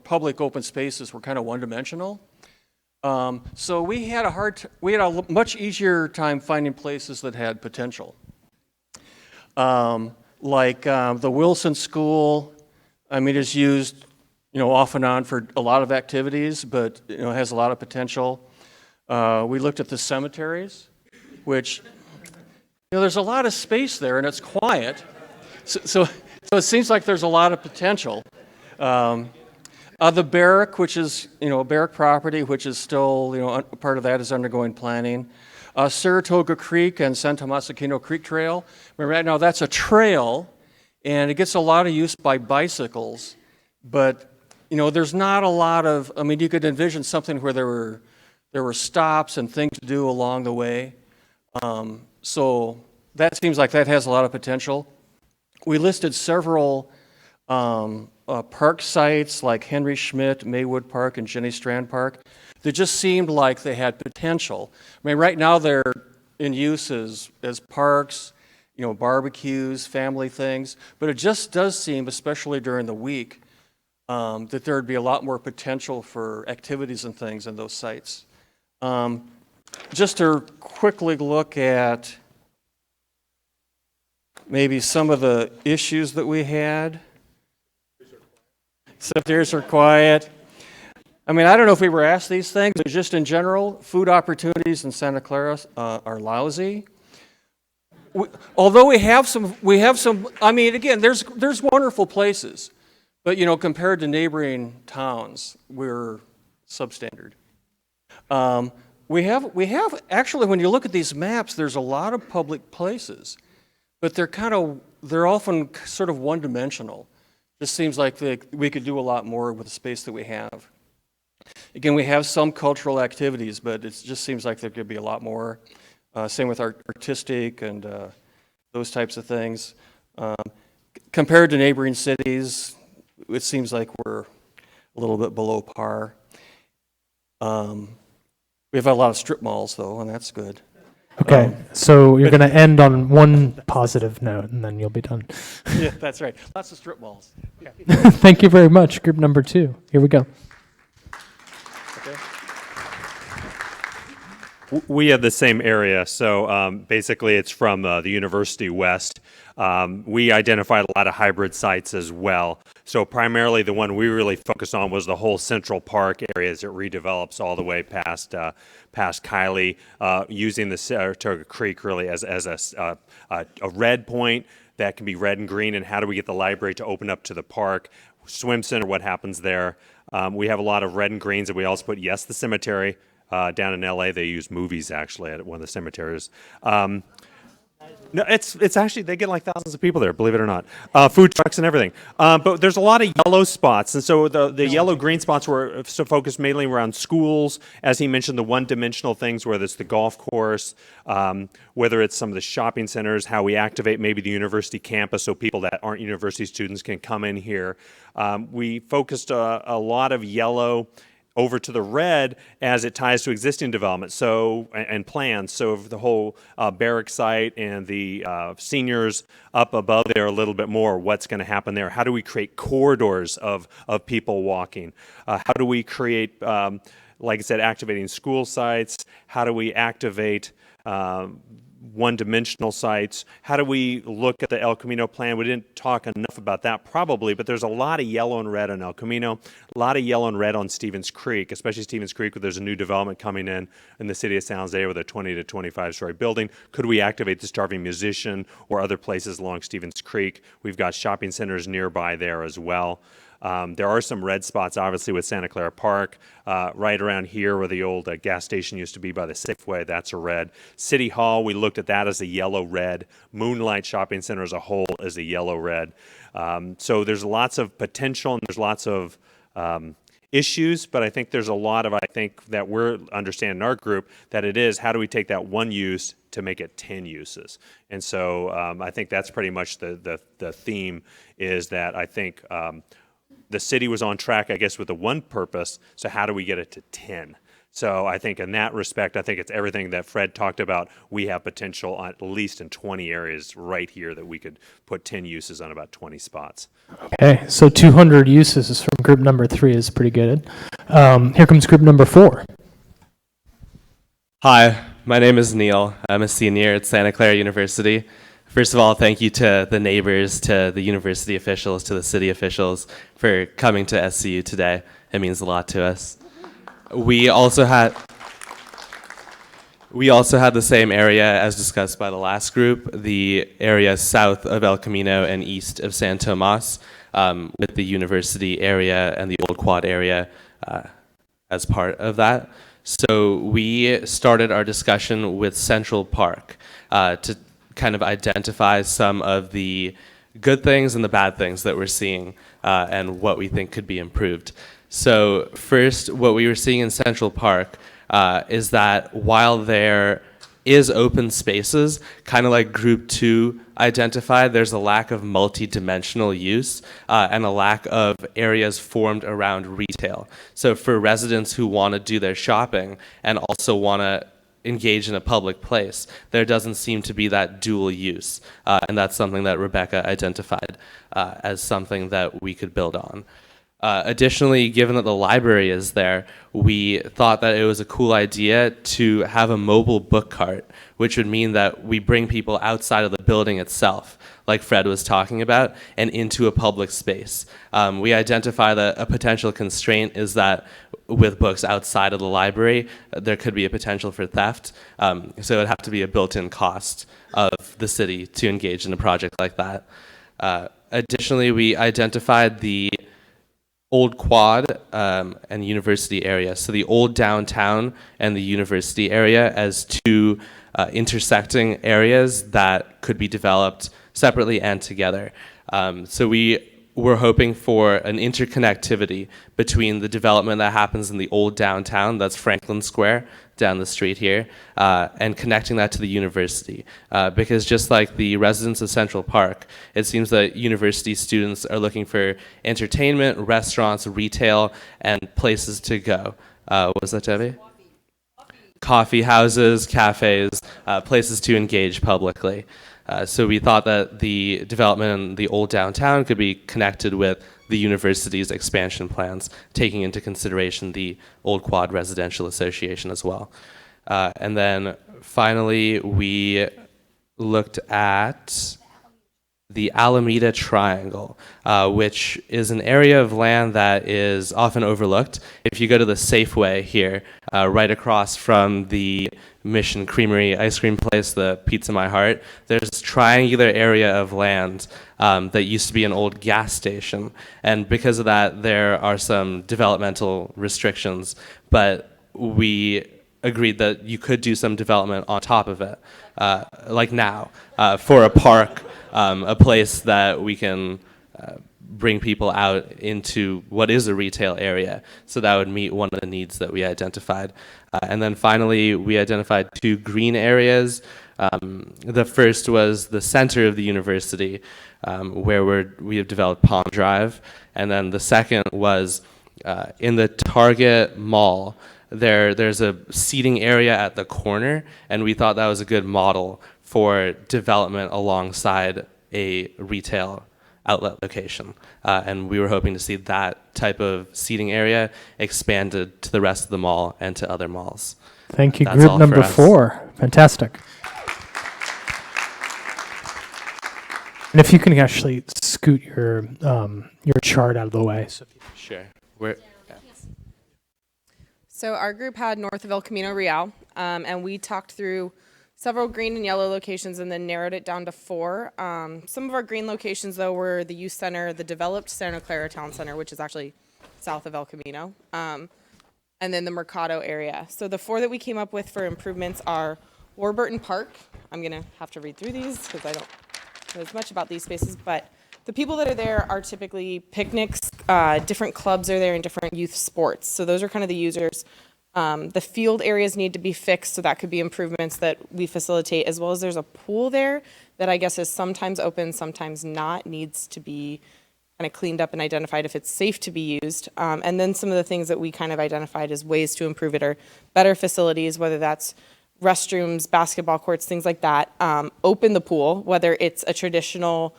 public open spaces were kind of one-dimensional. So we had a much easier time finding places that had potential. Like the Wilson School, I mean, is used, you know, off and on for a lot of activities, but, you know, has a lot of potential. We looked at the cemeteries, which, you know, there's a lot of space there and it's quiet. So it seems like there's a lot of potential. The Barrack, which is, you know, a Barrack property, which is still, you know, part of that is undergoing planning. Saratoga Creek and San Tomas Aquino Creek Trail. Remember, right now that's a trail, and it gets a lot of use by bicycles. But, you know, there's not a lot of, I mean, you could envision something where there were stops and things to do along the way. So that seems like that has a lot of potential. We listed several park sites like Henry Schmidt, Maywood Park, and Jenny Strand Park that just seemed like they had potential. I mean, right now they're in use as parks, you know, barbecues, family things, but it just does seem, especially during the week, that there would be a lot more potential for activities and things in those sites. Just to quickly look at maybe some of the issues that we had. Cemeteries are quiet. I mean, I don't know if we were asked these things, but just in general, food opportunities in Santa Clara are lousy. Although we have some, I mean, again, there's wonderful places, but, you know, compared to neighboring towns, we're substandard. We have, actually, when you look at these maps, there's a lot of public places, but they're often sort of one-dimensional. Just seems like we could do a lot more with the space that we have. Again, we have some cultural activities, but it just seems like there could be a lot more. Same with artistic and those types of things. Compared to neighboring cities, it seems like we're a little bit below par. We have a lot of strip malls, though, and that's good. Okay, so you're going to end on one positive note, and then you'll be done. Yeah, that's right. Lots of strip malls. Thank you very much. Group number 2. Here we go. We have the same area, so basically it's from the University West. We identified a lot of hybrid sites as well. So primarily the one we really focused on was the whole Central Park area as it redevelops all the way past Kiley, using the Saratoga Creek really as a red point that can be red and green, and how do we get the library to open up to the park, swim center, what happens there. We have a lot of red and greens, and we also put, yes, the cemetery. Down in LA, they use movies actually at one of the cemeteries. No, it's actually, they get like thousands of people there, believe it or not. Food trucks and everything. But there's a lot of yellow spots. And so the yellow-green spots were focused mainly around schools. As he mentioned, the one-dimensional things, whether it's the golf course, whether it's some of the shopping centers, how we activate maybe the university campus so people that aren't university students can come in here. We focused a lot of yellow over to the red as it ties to existing development and plans. So the whole barrack site and the seniors up above there a little bit more, what's going to happen there? How do we create corridors of people walking? How do we create, like I said, activating school sites? How do we activate one-dimensional sites? How do we look at the El Camino plan? We didn't talk enough about that probably, but there's a lot of yellow and red on El Camino, a lot of yellow and red on Stevens Creek, especially Stevens Creek where there's a new development coming in the city of San Jose with a 20 to 25-story building. Could we activate the Starving Musician or other places along Stevens Creek? We've got shopping centers nearby there as well. There are some red spots, obviously, with Santa Clara Park. Right around here where the old gas station used to be by the Safeway, that's a red. City Hall, we looked at that as a yellow-red. Moonlight Shopping Center as a whole is a yellow-red. So there's lots of potential and there's lots of issues, but I think there's a lot of, that we're understanding in our group, that it is, how do we take that one use to make it 10 uses? And so I think that's pretty much the theme, is that I think the city was on track, I guess, with the one purpose, so how do we get it to 10? So I think in that respect, I think it's everything that Fred talked about. We have potential at least in 20 areas right here that we could put 10 uses on about 20 spots. Okay, so 200 uses from group number 3 is pretty good. Here comes group number 4. Hi, my name is Neil. I'm a senior at Santa Clara University. First of all, thank you to the neighbors, to the university officials, to the city officials for coming to SCU today. It means a lot to us. We also had the same area as discussed by the last group, the area south of El Camino and east of San Tomas, with the university area and the Old Quad area as part of that. So we started our discussion with Central Park to kind of identify some of the good things and the bad things that we're seeing and what we think could be improved. So first, what we were seeing in Central Park is that while there is open spaces, kind of like Group 2 identified. There's a lack of multi-dimensional use and a lack of areas formed around retail. So for residents who want to do their shopping and also want to engage in a public place, there doesn't seem to be that dual use. And that's something that Rebecca identified as something that we could build on. Additionally, given that the library is there, we thought that it was a cool idea to have a mobile book cart, which would mean that we bring people outside of the building itself, like Fred was talking about, and into a public space. We identify that a potential constraint is that with books outside of the library, there could be a potential for theft. So it would have to be a built-in cost of the city to engage in a project like that. Additionally, we identified the Old Quad and University area. So the old downtown and the University area as two intersecting areas that could be developed separately and together. So we were hoping for an interconnectivity between the development that happens in the old downtown, that's Franklin Square, down the street here, and connecting that to the university. Because just like the residents of Central Park, it seems that university students are looking for entertainment, restaurants, retail, and places to go. What was that, Debbie? Coffee houses, cafes, places to engage publicly. So we thought that the development in the old downtown could be connected with the university's expansion plans, taking into consideration the Old Quad Residential Association as well. And then finally, we looked at the Alameda Triangle, which is an area of land that is often overlooked. If you go to the Safeway here, right across from the Mission Creamery ice cream place, the Pizza My Heart, there's this triangular area of land that used to be an old gas station. And because of that, there are some developmental restrictions, but we agreed that you could do some development on top of it, like now, for a park, a place that we can bring people out into what is a retail area. So that would meet one of the needs that we identified. And then finally, we identified two green areas. The first was the center of the university, where we have developed Palm Drive. And then the second was in the Target Mall. There's a seating area at the corner, and we thought that was a good model for development alongside a retail outlet location. And we were hoping to see that type of seating area expanded to the rest of the mall and to other malls. Thank you, That's group all number for us. 4. Fantastic. And if you can actually scoot your chart out of the way. So Sure. So our group had north of El Camino Real, and we talked through several green and yellow locations and then narrowed it down to 4. Some of our green locations, though, were the youth center, the developed Santa Clara Town Center, which is actually south of El Camino, and then the Mercado area. So the 4 that we came up with for improvements are Warburton Park. I'm going to have to read through these because I don't know as much about these spaces, but the people that are there are typically picnics, different clubs are there, and different youth sports. So those are kind of the users. The field areas need to be fixed, so that could be improvements that we facilitate, as well as there's a pool there that I guess is sometimes open, sometimes not, needs to be kind of cleaned up and identified if it's safe to be used. And then some of the things that we kind of identified as ways to improve it are better facilities, whether that's restrooms, basketball courts, things like that. Open the pool, whether it's a traditional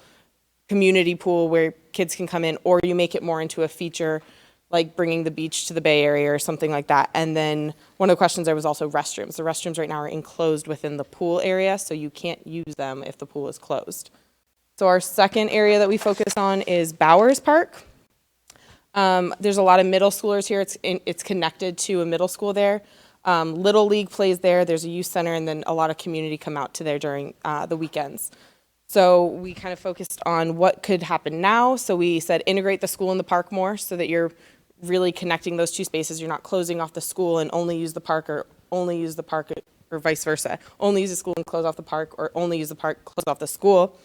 community pool where kids can come in, or you make it more into a feature like bringing the beach to the Bay Area or something like that. And then one of the questions there was also restrooms. The restrooms right now are enclosed within the pool area, so you can't use them if the pool is closed. So our second area that we focus on is Bowers Park. There's a lot of middle schoolers here. It's connected to a middle school there. Little League plays there. There's a youth center, and then a lot of community come out to there during the weekends. So we kind of focused on what could happen now. So we said integrate the school and the park more so that you're really connecting those two spaces. You're not closing off the school and only use the park, or only use the park, or vice versa. Only use the school and close off the park, or only use the park, close off the school.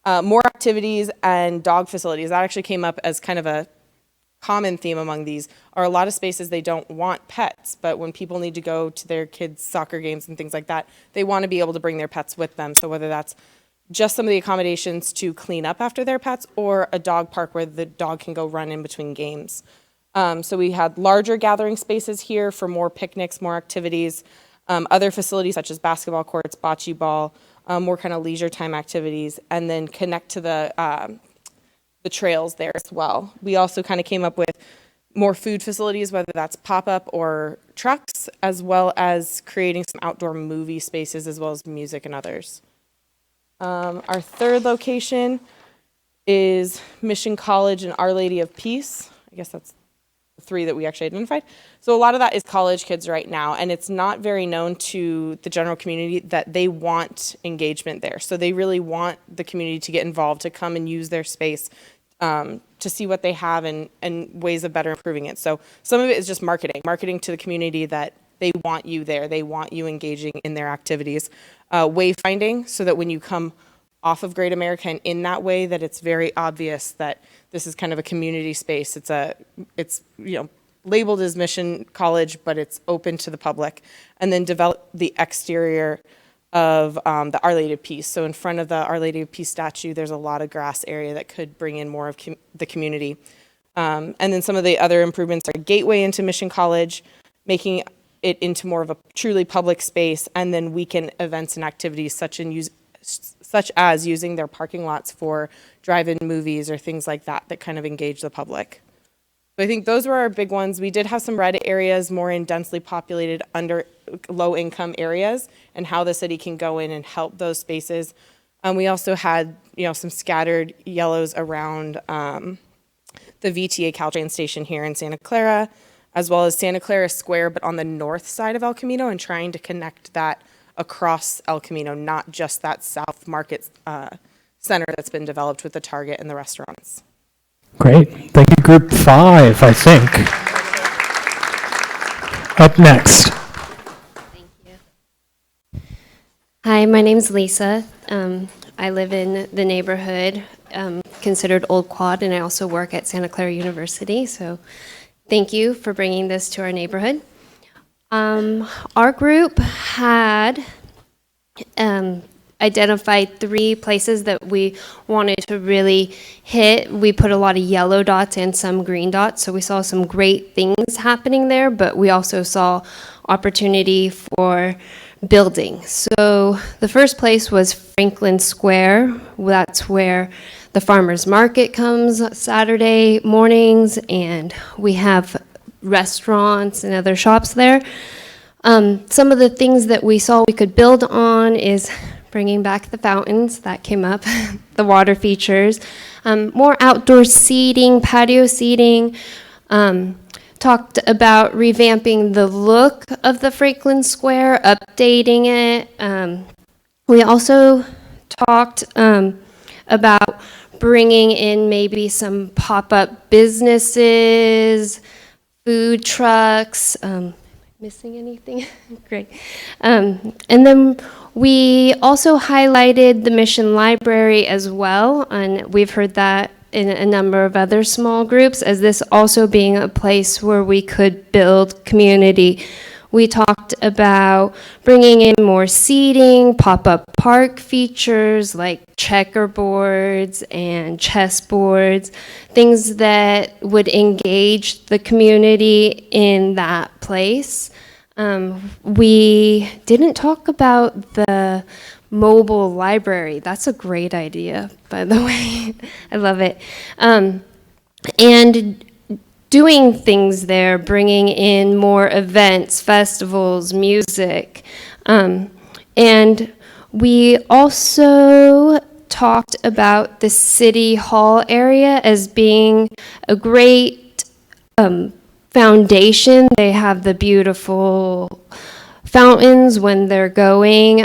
More activities and dog facilities. That actually came up as kind of a common theme among these are a lot of spaces they don't want pets, but when people need to go to their kids' soccer games and things like that, they want to be able to bring their pets with them. So whether that's just some of the accommodations to clean up after their pets or a dog park where the dog can go run in between games. So we had larger gathering spaces here for more picnics, more activities, other facilities such as basketball courts, bocce ball, more kind of leisure time activities, and then connect to the trails there as well. We also kind of came up with more food facilities, whether that's pop-up or trucks, as well as creating some outdoor movie spaces, as well as music and others. Our third location is Mission College and Our Lady of Peace. I guess that's the three that we actually identified. So a lot of that is college kids right now, and it's not very known to the general community that they want engagement there. So they really want the community to get involved, to come and use their space, to see what they have and ways of better improving it. So some of it is just marketing to the community that they want you there. They want you engaging in their activities. Wayfinding, so that when you come off of Great America and in that way, that it's very obvious that this is kind of a community space. It's labeled as Mission College, but it's open to the public. And then develop the exterior of the Our Lady of Peace. So in front of the Our Lady of Peace statue, there's a lot of grass area that could bring in more of the community. And then some of the other improvements are gateway into Mission College, making it into more of a truly public space, and then weekend events and activities such as using their parking lots for drive-in movies or things like that that kind of engage the public. So I think those were our big ones. We did have some red areas more in densely populated under low-income areas, and how the city can go in and help those spaces. We also had some scattered yellows around the VTA Caltrain station here in Santa Clara, as well as Santa Clara Square, but on the north side of El Camino, and trying to connect that across El Camino, not just that South Market center that's been developed with the Target and the restaurants. Great. Thank you, Group 5, I think. Up next. Thank you. Hi, my name's Lisa. I live in the neighborhood considered Old Quad, and I also work at Santa Clara University. So thank you for bringing this to our neighborhood. Our group had identified 3 places that we wanted to really hit. We put a lot of yellow dots and some green dots, so we saw some great things happening there, but we also saw opportunity for building. So the first place was Franklin Square. That's where the farmers market comes Saturday mornings, and we have restaurants and other shops there. Some of the things that we saw we could build on is bringing back the fountains, that came up, the water features, more outdoor seating, patio seating, talked about revamping the look of the Franklin Square, updating it. We also talked about bringing in maybe some pop-up businesses, food trucks. Missing anything? Great. And then we also highlighted the Mission Library as well, and we've heard that in a number of other small groups, as this also being a place where we could build community. We talked about bringing in more seating, pop-up park features like checkerboards and chessboards, things that would engage the community in that place. We didn't talk about the mobile library. That's a great idea, by the way. I love it. And doing things there, bringing in more events, festivals, music. And we also talked about the City Hall area as being a great foundation. They have the beautiful fountains when they're going.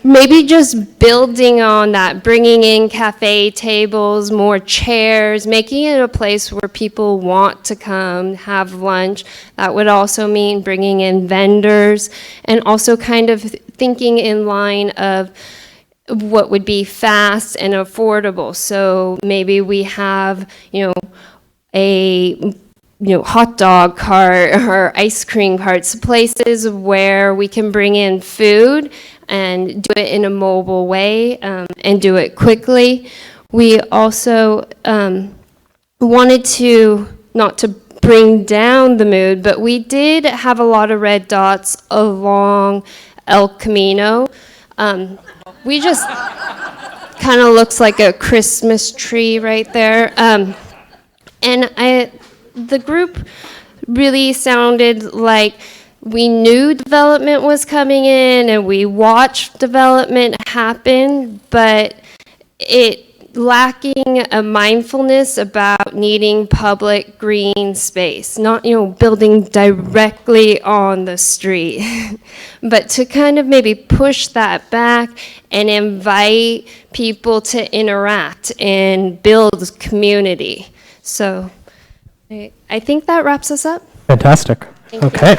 Maybe just building on that, bringing in cafe tables, more chairs, making it a place where people want to come have lunch. That would also mean bringing in vendors, and also kind of thinking in line of what would be fast and affordable. So maybe we have, a hot dog cart or ice cream carts, places where we can bring in food and do it in a mobile way and do it quickly. We also wanted to, not to bring down the mood, but we did have a lot of red dots along El Camino. We just kind of looks like a Christmas tree right there. And the group really sounded like we knew development was coming in and we watched development happen, but it lacking a mindfulness about needing public green space, not building directly on the street, but to kind of maybe push that back and invite people to interact and build community. So I think that wraps us up. Fantastic. Thank you. Okay.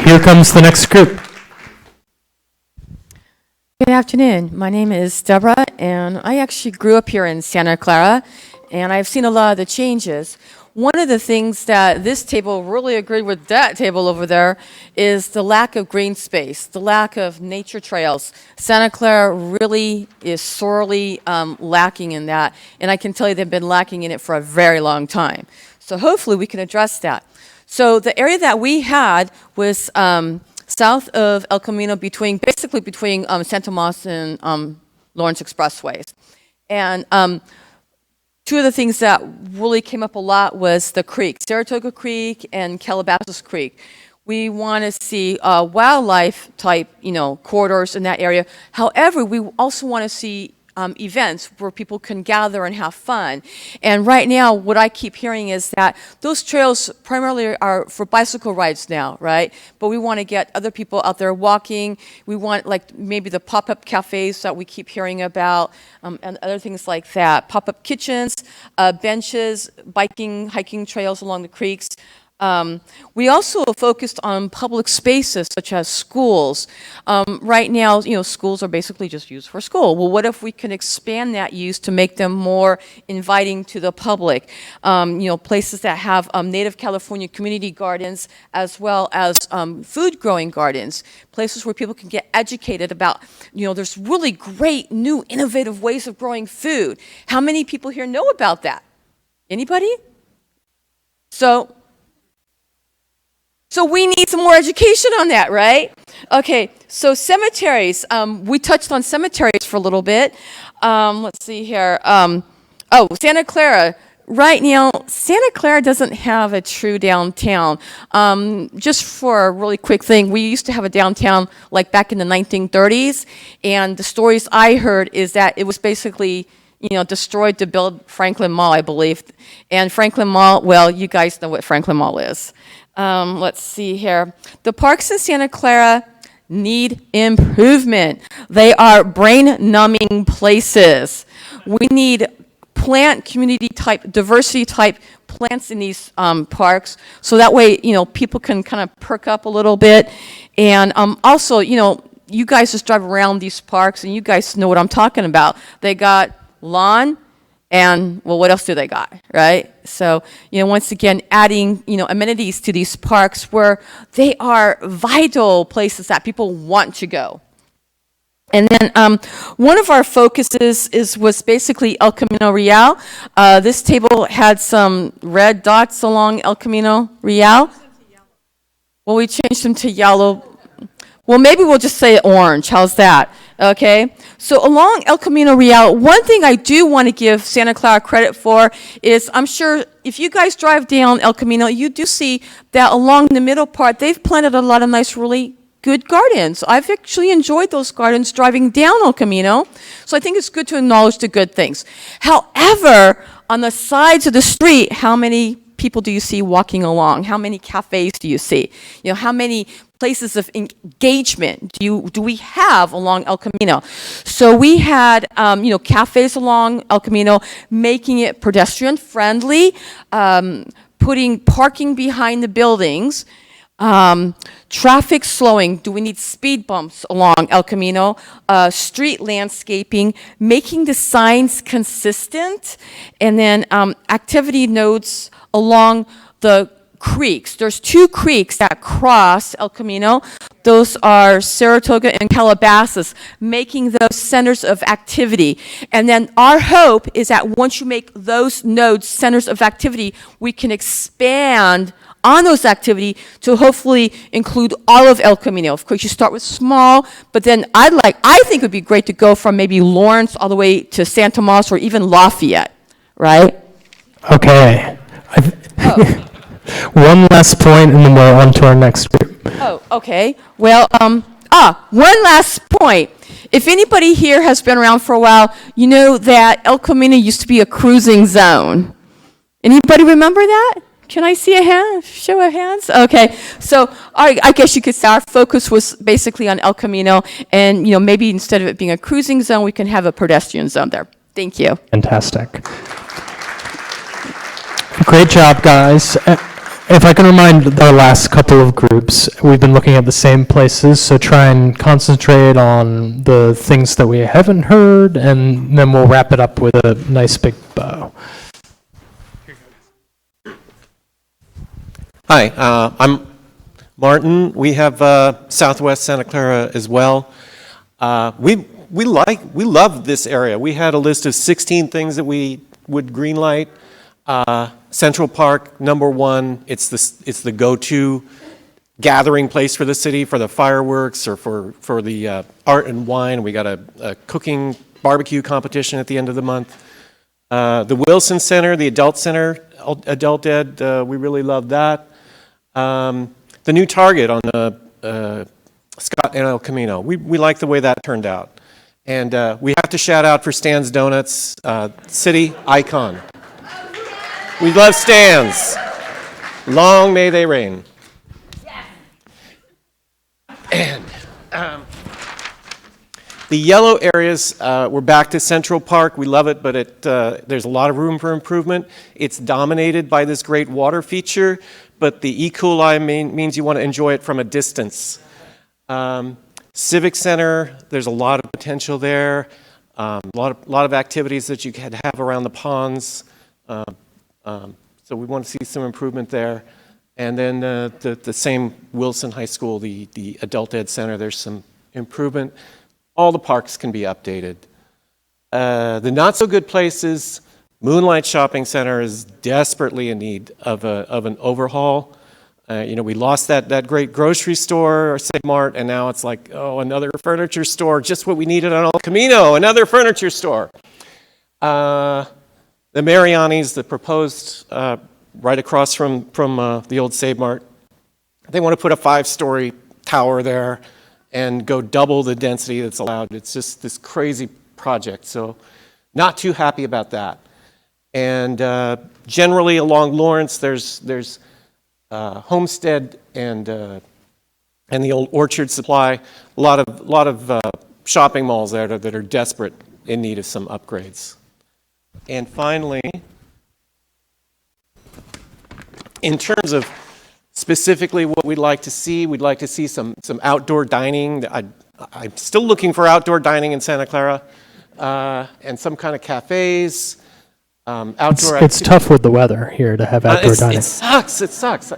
Here comes the next group. Good afternoon. My name is Deborah, and I actually grew up here in Santa Clara, and I've seen a lot of the changes. One of the things that this table really agreed with that table over there is the lack of green space, the lack of nature trails. Santa Clara really is sorely lacking in that, and I can tell you they've been lacking in it for a very long time. So hopefully we can address that. So the area that we had was south of El Camino, basically between San Tomas and Lawrence Expressways. And two of the things that really came up a lot was the creek, Saratoga Creek and Calabasas Creek. We want to see wildlife type, corridors in that area. However, we also want to see events where people can gather and have fun. And right now, what I keep hearing is that those trails primarily are for bicycle rides now, right? But we want to get other people out there walking. We want maybe the pop-up cafes that we keep hearing about and other things like that. Pop-up kitchens, benches, biking, hiking trails along the creeks. We also focused on public spaces such as schools. Right now, schools are basically just used for school. Well, what if we can expand that use to make them more inviting to the public? Places that have native California community gardens as well as food growing gardens. Places where people can get educated about, there's really great new innovative ways of growing food. How many people here know about that? Anybody? So we need some more education on that, right? Okay, so cemeteries. We touched on cemeteries for a little bit. Let's see here. Santa Clara. Right now, Santa Clara doesn't have a true downtown. Just for a really quick thing, we used to have a downtown like back in the 1930s, and the stories I heard is that it was basically destroyed to build Franklin Mall, I believe. And Franklin Mall, well, you guys know what Franklin Mall is. Let's see here. The parks in Santa Clara need improvement. They are brain-numbing places. We need plant community type, diversity type plants in these parks, so that way, people can kind of perk up a little bit. And also, you guys just drive around these parks and you guys know what I'm talking about. They got lawn, and well, what else do they got, right? So, once again, adding, amenities to these parks where they are vital places that people want to go. And then one of our focuses was basically El Camino Real. This table had some red dots along El Camino Real. Well, we changed them to yellow. Well, maybe we'll just say orange. How's that? Okay, so along El Camino Real, one thing I do want to give Santa Clara credit for is I'm sure if you guys drive down El Camino, you do see that along the middle part, they've planted a lot of nice, really good gardens. I've actually enjoyed those gardens driving down El Camino, so I think it's good to acknowledge the good things. However, on the sides of the street, how many people do you see walking along? How many cafes do you see? How many places of engagement do we have along El Camino? So we had, cafes along El Camino, making it pedestrian friendly, putting parking behind the buildings, Traffic slowing, do we need speed bumps along El Camino? Street landscaping, making the signs consistent, and then activity nodes along the creeks. There's 2 creeks that cross El Camino. Those are Saratoga and Calabasas, making those centers of activity. And then our hope is that once you make those nodes centers of activity, we can expand on those activity to hopefully include all of El Camino. Of course, you start with small, but then I think it would be great to go from maybe Lawrence all the way to San Tomas or even Lafayette, right? Okay. One last point, and then we're on to our next group. Oh, okay. Well, one last point. If anybody here has been around for a while, you know that El Camino used to be a cruising zone. Anybody remember that? Can I see a hand? Show of hands? Okay. So I guess you could say our focus was basically on El Camino, and maybe instead of it being a cruising zone, we can have a pedestrian zone there. Thank you. Fantastic. Great job, guys. If I can remind our last couple of groups, we've been looking at the same places, so try and concentrate on the things that we haven't heard, and then we'll wrap it up with a nice big bow. Hi, I'm Martin. We have Southwest Santa Clara as well. We love this area. We had a list of 16 things that we would greenlight. Central Park, number 1. It's the go-to gathering place for the city for the fireworks or for the art and wine. We got a cooking barbecue competition at the end of the month. The Wilson Center, the Adult Center, Adult Ed, we really love that. The new Target on Scott and El Camino, we like the way that turned out. And we have to shout out for Stan's Donuts, city icon. We love Stan's. Long may they reign. And the yellow areas, we're back to Central Park. We love it, but there's a lot of room for improvement. It's dominated by this great water feature, but the E. coli means you want to enjoy it from a distance. Civic Center, there's a lot of potential there. A lot of activities that you could have around the ponds. So we want to see some improvement there. And then the same Wilson High School, the Adult Ed Center, there's some improvement. All the parks can be updated. The not so good places, Moonlight Shopping Center is desperately in need of an overhaul. We lost that great grocery store, or St. Mart, and now it's like, oh, another furniture store, just what we needed on El Camino, another furniture store. The Mariani's, the proposed right across from the old Save Mart, they want to put a 5-story tower there and go double the density that's allowed. It's just this crazy project, so not too happy about that. And generally along Lawrence, there's Homestead and the old Orchard Supply, a lot of shopping malls there that are desperate in need of some upgrades. And finally, in terms of specifically what we'd like to see, we'd like to see some outdoor dining. I'm still looking for outdoor dining in Santa Clara, and some kind of cafes, outdoor. It's tough with the weather here to have outdoor dining. It sucks.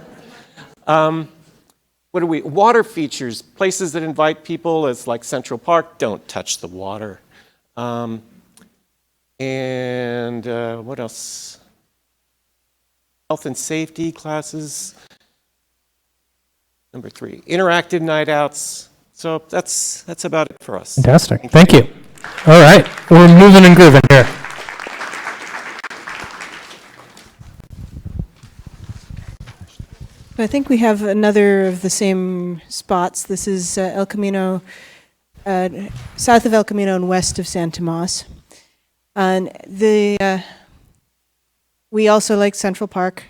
Water features, places that invite people, as like Central Park, don't touch the water. And what else? Health and safety classes. Number 3, interactive night outs. So that's about it for us. Fantastic. Thank you. All right, we're moving and grooving here. I think we have another of the same spots. This is El Camino, south of El Camino and west of San Tomas. And we also like Central Park,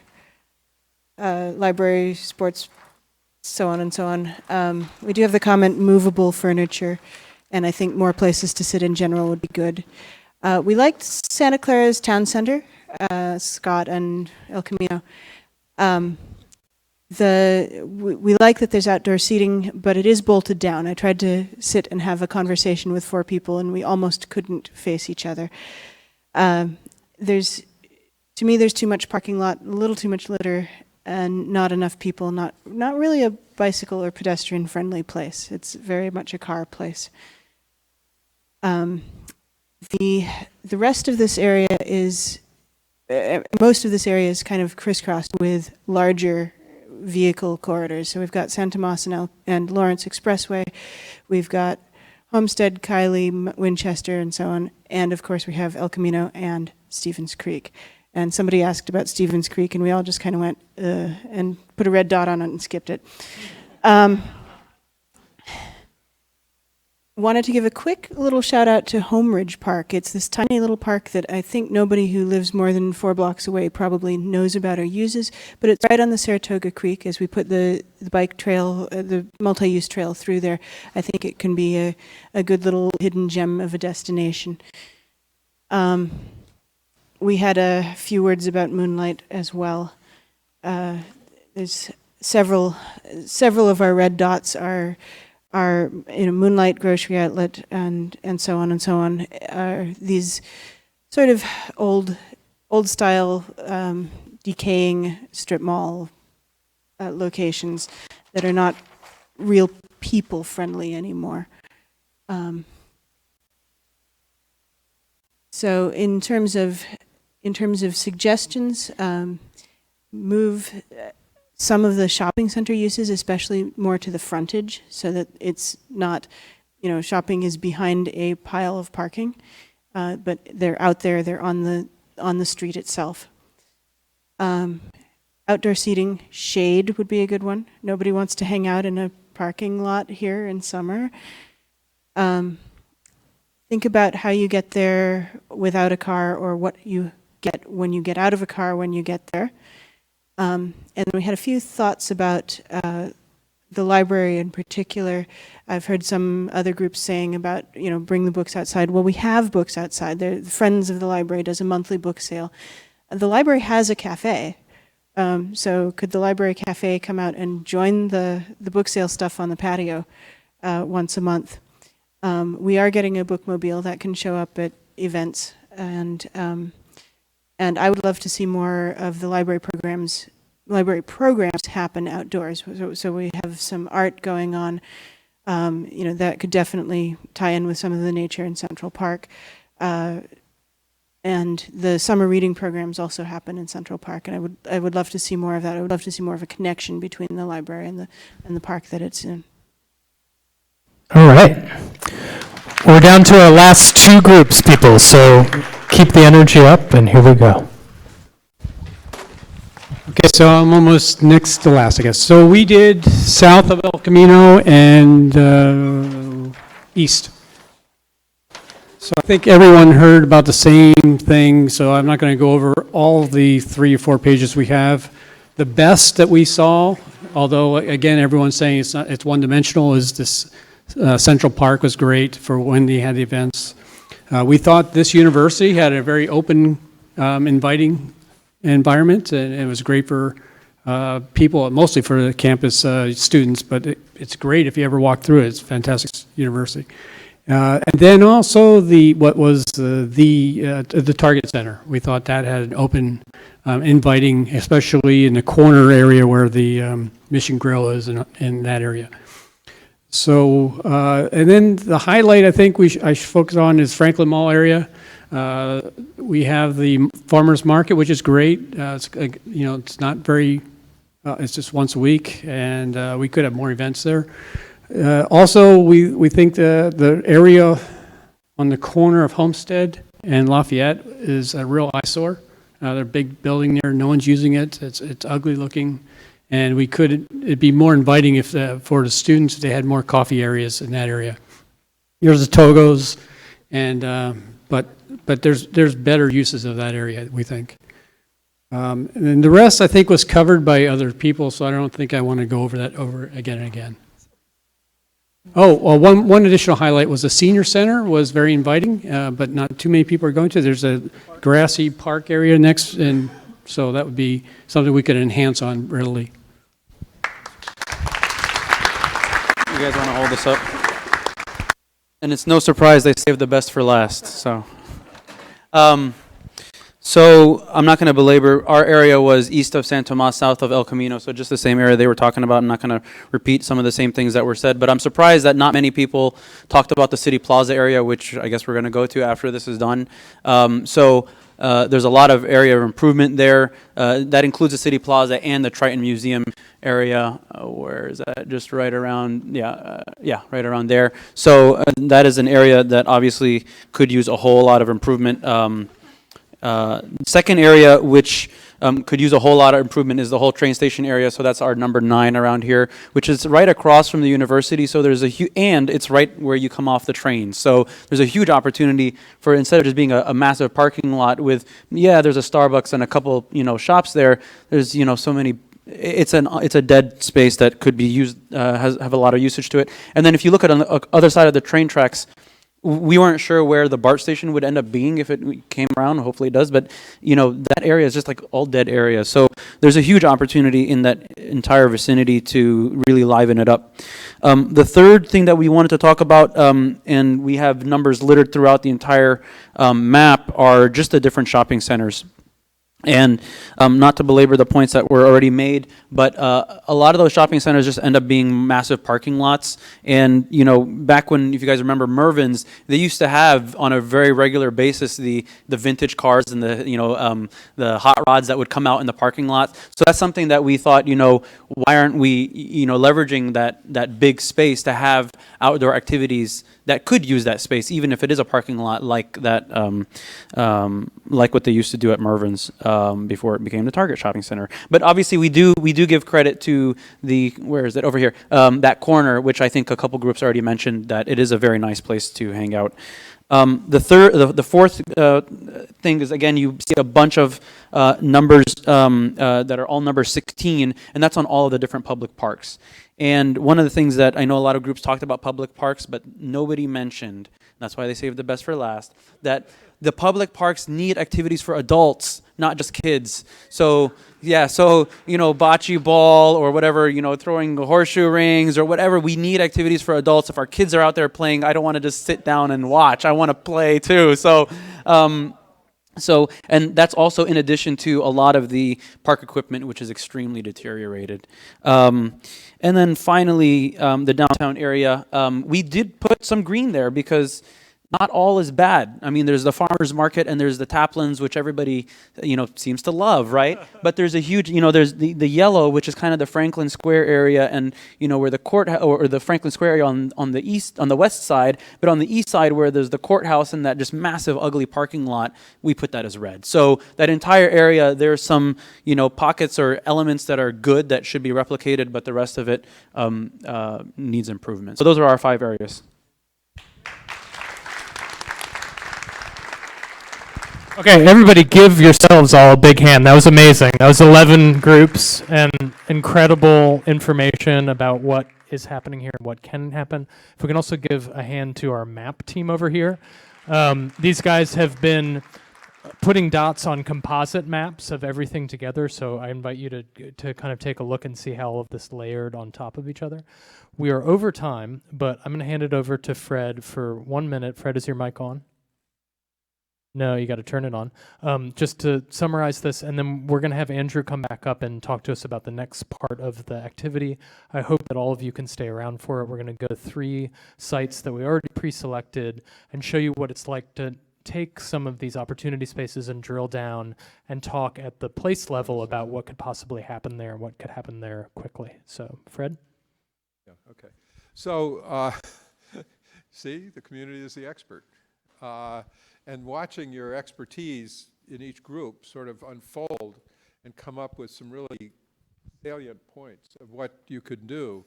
library, sports, so on and so on. We do have the comment movable furniture, and I think more places to sit in general would be good. We liked Santa Clara's town center, Scott and El Camino. We like that there's outdoor seating, but it is bolted down. I tried to sit and have a conversation with 4 people, and we almost couldn't face each other. To me, there's too much parking lot, a little too much litter, and not enough people, not really a bicycle or pedestrian friendly place. It's very much a car place. The rest of this area is, most of this area is kind of crisscrossed with larger vehicle corridors. So we've got San Tomas and Lawrence Expressway, we've got Homestead, Kiley, Winchester, and so on, and of course we have El Camino and Stevens Creek. And somebody asked about Stevens Creek, and we all just kind of went, and put a red dot on it and skipped it. Wanted to give a quick little shout out to Homeridge Park. It's this tiny little park that I think nobody who lives more than 4 blocks away probably knows about or uses, but it's right on the Saratoga Creek. As we put the bike trail, the multi-use trail through there, I think it can be a good little hidden gem of a destination. We had a few words about Moonlight as well. There's several of our red dots are Moonlight Grocery Outlet and so on and so on, are these sort of old style decaying strip mall locations that are not real people friendly anymore. So in terms of suggestions, move some of the shopping center uses, especially more to the frontage, so that it's not, shopping is behind a pile of parking, but they're out there, they're on the street itself. Outdoor seating, shade would be a good one. Nobody wants to hang out in a parking lot here in summer. Think about how you get there without a car, or what you get when you get out of a car when you get there. And we had a few thoughts about the library in particular. I've heard some other groups saying about, bring the books outside. Well, we have books outside. The Friends of the Library does a monthly book sale. The library has a cafe. So could the library cafe come out and join the book sale stuff on the patio once a month? We are getting a bookmobile that can show up at events, and I would love to see more of the library programs happen outdoors. So we have some art going on, that could definitely tie in with some of the nature in Central Park. And the summer reading programs also happen in Central Park, and I would love to see more of that. I would love to see more of a connection between the library and the park that it's in. All right. We're down to our last 2 groups, people, so keep the energy up, and here we go. Okay, so I'm almost next to last, I guess. So we did south of El Camino and east. So I think everyone heard about the same thing, so I'm not going to go over all the 3 or 4 pages we have. The best that we saw, although again everyone's saying it's one-dimensional, is this Central Park was great for when they had the events. We thought this university had a very open, inviting environment, and it was great for people, mostly for the campus students, but it's great if you ever walk through it. It's a fantastic university. And then also the Target Center. We thought that had an open, inviting, especially in the corner area where the Mission Grill is in that area. So, and then the highlight I think I should focus on is Franklin Mall area. We have the farmers market, which is great. It's not very, it's just once a week, and we could have more events there. Also, we think the area on the corner of Homestead and Lafayette is a real eyesore. They're a big building there. No one's using it. It's ugly looking. And it'd be more inviting if for the students, they had more coffee areas in that area. There's the Togos, and but there's better uses of that area, we think. And then the rest, I think, was covered by other people, so I don't think I want to go over that again and again. Oh, well, one additional highlight was the senior center was very inviting, but not too many people are going to. There's a grassy park area next, and so that would be something we could enhance on readily. guys want to hold this up. And it's no surprise they saved the best for last. So I'm not going to belabor. Our area was east of San Tomas, south of El Camino, so just the same area they were talking about. I'm not going to repeat some of the same things that were said, but I'm surprised that not many people talked about the City Plaza area, which I guess we're going to go to after this is done. There's a lot of area of improvement there. That includes the City Plaza and the Triton Museum area. Where is that? Just right around, right around there. So that is an area that obviously could use a whole lot of improvement. Second area which could use a whole lot of improvement is the whole train station area. So that's our number 9 around here, which is right across from the university. So there's and it's right where you come off the train. So there's a huge opportunity for, instead of just being a massive parking lot with, there's a Starbucks and a couple, shops there. There's, so many. It's a dead space that could be used, have a lot of usage to it. And then if you look at on the other side of the train tracks, we weren't sure where the BART station would end up being if it came around. Hopefully it does, but that area is just like all dead areas. So there's a huge opportunity in that entire vicinity to really liven it up. The third thing that we wanted to talk about, and we have numbers littered throughout the entire map, are just the different shopping centers. And not to belabor the points that were already made, but a lot of those shopping centers just end up being massive parking lots. And back when, if you guys remember Mervyn's, they used to have on a very regular basis the vintage cars and the hot rods that would come out in the parking lot. So that's something that we thought, why aren't we leveraging that big space to have outdoor activities that could use that space, even if it is a parking lot like that, like what they used to do at Mervyn's before it became the Target shopping center. But obviously, we do give credit to where is it over here? That corner, which I think a couple groups already mentioned, that it is a very nice place to hang out. The fourth thing is, again, you see a bunch of numbers that are all number 16, and that's on all of the different public parks. And one of the things that I know a lot of groups talked about public parks, but nobody mentioned, that's why they saved the best for last, that the public parks need activities for adults, not just kids. So, bocce ball or whatever, throwing horseshoe rings or whatever, we need activities for adults. If our kids are out there playing, I don't want to just sit down and watch. I want to play too. And that's also in addition to a lot of the park equipment, which is extremely deteriorated. And then finally, the downtown area, we did put some green there because not all is bad. I mean, there's the farmers market and there's the Taplins, which everybody, seems to love, right? But there's a huge, there's the yellow, which is kind of the Franklin Square area, and where the court or the Franklin Square area on the west side, but on the east side where there's the courthouse and that just massive ugly parking lot, we put that as red. So that entire area, there's some pockets or elements that are good that should be replicated, but the rest of it needs improvement. So those are our 5 areas. Okay, everybody give yourselves all a big hand. That was amazing. That was 11 groups and incredible information about what is happening here and what can happen. If we can also give a hand to our map team over here. These guys have been putting dots on composite maps of everything together, so I invite you to kind of take a look and see how all of this layered on top of each other. We are over time, but I'm going to hand it over to Fred for 1 minute. Fred, is your mic on? No, you got to turn it on. Just to summarize this, and then we're going to have Andrew come back up and talk to us about the next part of the activity. I hope that all of you can stay around for it. We're going to go to 3 sites that we already pre-selected and show you what it's like to take some of these opportunity spaces and drill down and talk at the place level about what could possibly happen there and what could happen there quickly. So, Fred? Yeah, okay. So, see, the community is the expert. And watching your expertise in each group sort of unfold and come up with some really salient points of what you could do,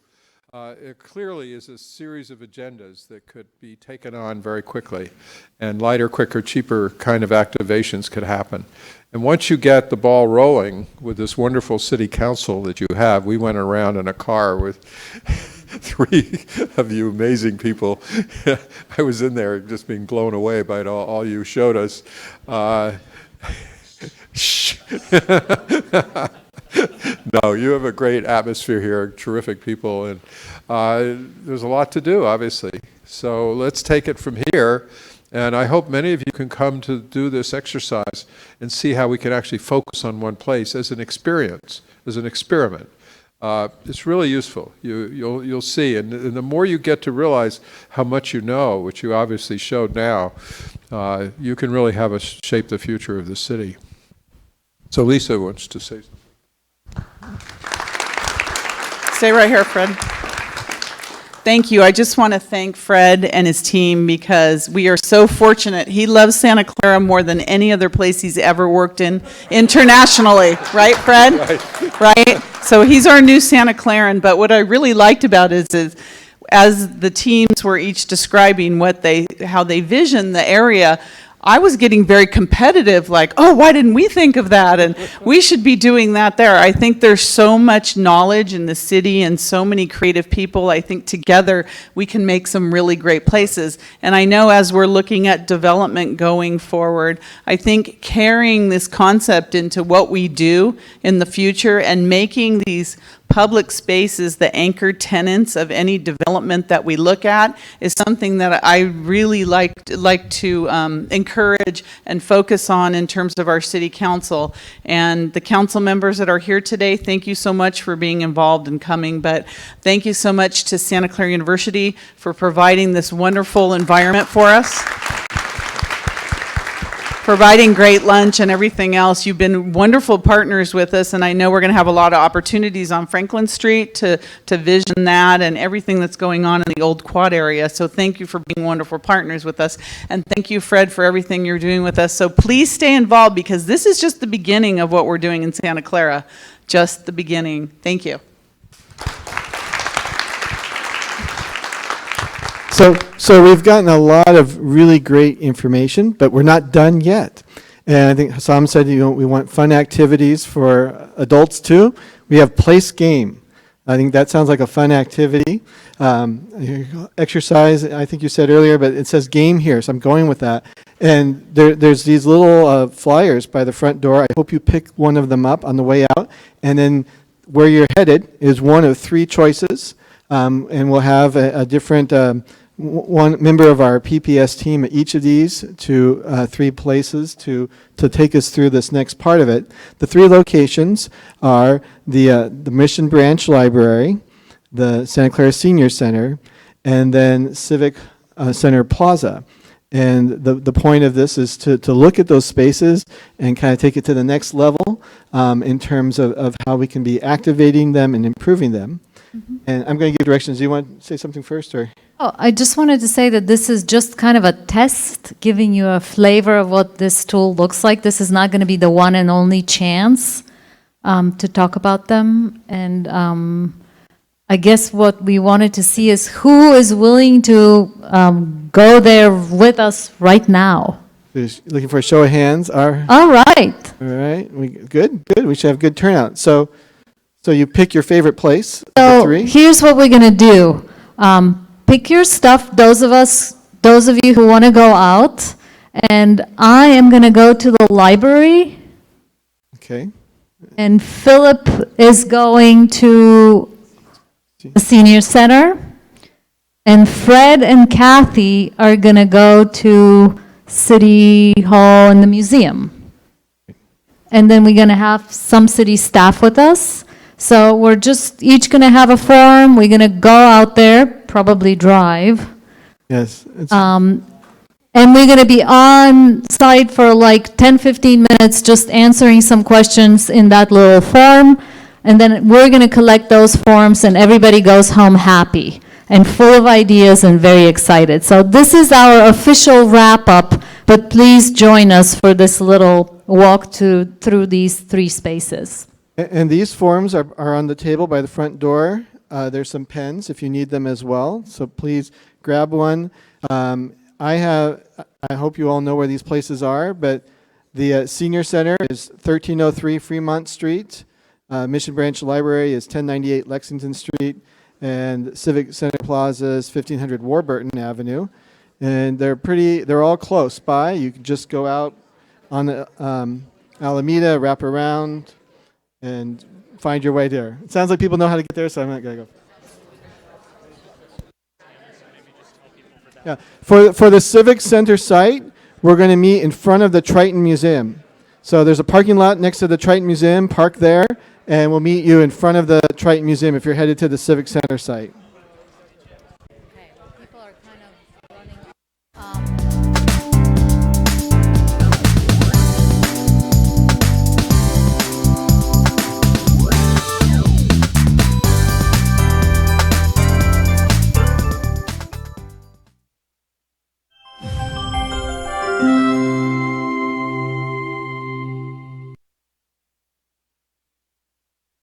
it clearly is a series of agendas that could be taken on very quickly, and lighter, quicker, cheaper kind of activations could happen. And once you get the ball rolling with this wonderful city council that you have, we went around in a car with 3 of you amazing people. I was in there just being blown away by all you showed us. No, you have a great atmosphere here, terrific people, and there's a lot to do, obviously. So let's take it from here, and I hope many of you can come to do this exercise and see how we can actually focus on one place as an experience, as an experiment. It's really useful. You'll see, and the more you get to realize how much you know, which you obviously showed now, you can really have us shape the future of the city. So Lisa wants to say something. Stay right here, Fred. Thank you. I just want to thank Fred and his team because we are so fortunate. He loves Santa Clara more than any other place he's ever worked in internationally. Right, Fred? Right? So he's our new Santa Claran. But what I really liked about it is as the teams were each describing how they vision the area, I was getting very competitive, like, oh, why didn't we think of that? And we should be doing that there. I think there's so much knowledge in the city and so many creative people. I think together we can make some really great places. And I know as we're looking at development going forward, I think carrying this concept into what we do in the future and making these public spaces the anchor tenants of any development that we look at is something that I really like to encourage and focus on in terms of our city council. And the council members that are here today, thank you so much for being involved and coming, but thank you so much to Santa Clara University for providing this wonderful environment for us, providing great lunch and everything else. You've been wonderful partners with us, and I know we're going to have a lot of opportunities on Franklin Street to vision that and everything that's going on in the Old Quad area. So thank you for being wonderful partners with us, and thank you, Fred, for everything you're doing with us. So please stay involved because this is just the beginning of what we're doing in Santa Clara, just the beginning. Thank you. So we've gotten a lot of really great information, but we're not done yet. And I think Hassam said, we want fun activities for adults too. We have place game. I think that sounds like a fun activity. Exercise, I think you said earlier, but it says game here, so I'm going with that. And there's these little flyers by the front door. I hope you pick one of them up on the way out. And then where you're headed is one of three choices. And we'll have a different one member of our PPS team at each of these to three places to take us through this next part of it. The three locations are the Mission Branch Library, the Santa Clara Senior Center, and then Civic Center Plaza. And the point of this is to look at those spaces and kind of take it to the next level in terms of how we can be activating them and improving them. Mm-hmm. And I'm going to give directions. Do you want to say something first, or? Oh, I just wanted to say that this is just kind of a test, giving you a flavor of what this tool looks like. This is not going to be the one and only chance to talk about them. And I guess what we wanted to see is who is willing to go there with us right now. Looking for a show of hands. All right. All right. Good. We should have good turnout. So you pick your favorite place. So here's what we're going to do. Pick your stuff, those of you who want to go out, and I am going to go to the library. Okay. And Philip is going to the Senior Center, and Fred and Kathy are going to go to City Hall and the museum. And then we're going to have some city staff with us. So we're just each going to have a forum. We're going to go out there, probably drive. Yes. And we're going to be on site for like 10, 15 minutes just answering some questions in that little form. And then we're going to collect those forms and everybody goes home happy and full of ideas and very excited. So this is our official wrap up, but please join us for this little walk through these three spaces. And these forms are on the table by the front door. There's some pens if you need them as well. So please grab one. I hope you all know where these places are, but the Senior Center is 1303 Fremont Street. Mission Branch Library is 1098 Lexington Street. And Civic Center Plaza is 1500 Warburton Avenue. And they're all close by. You can just go out on the Alameda, wrap around, and find your way there. It sounds like people know how to get there, so I'm not going to go. Yeah. For the Civic Center site, we're going to meet in front of the Triton Museum. So there's a parking lot next to the Triton Museum. Park there, and we'll meet you in front of the Triton Museum if you're headed to the Civic Center site. Okay, well, people are kind of running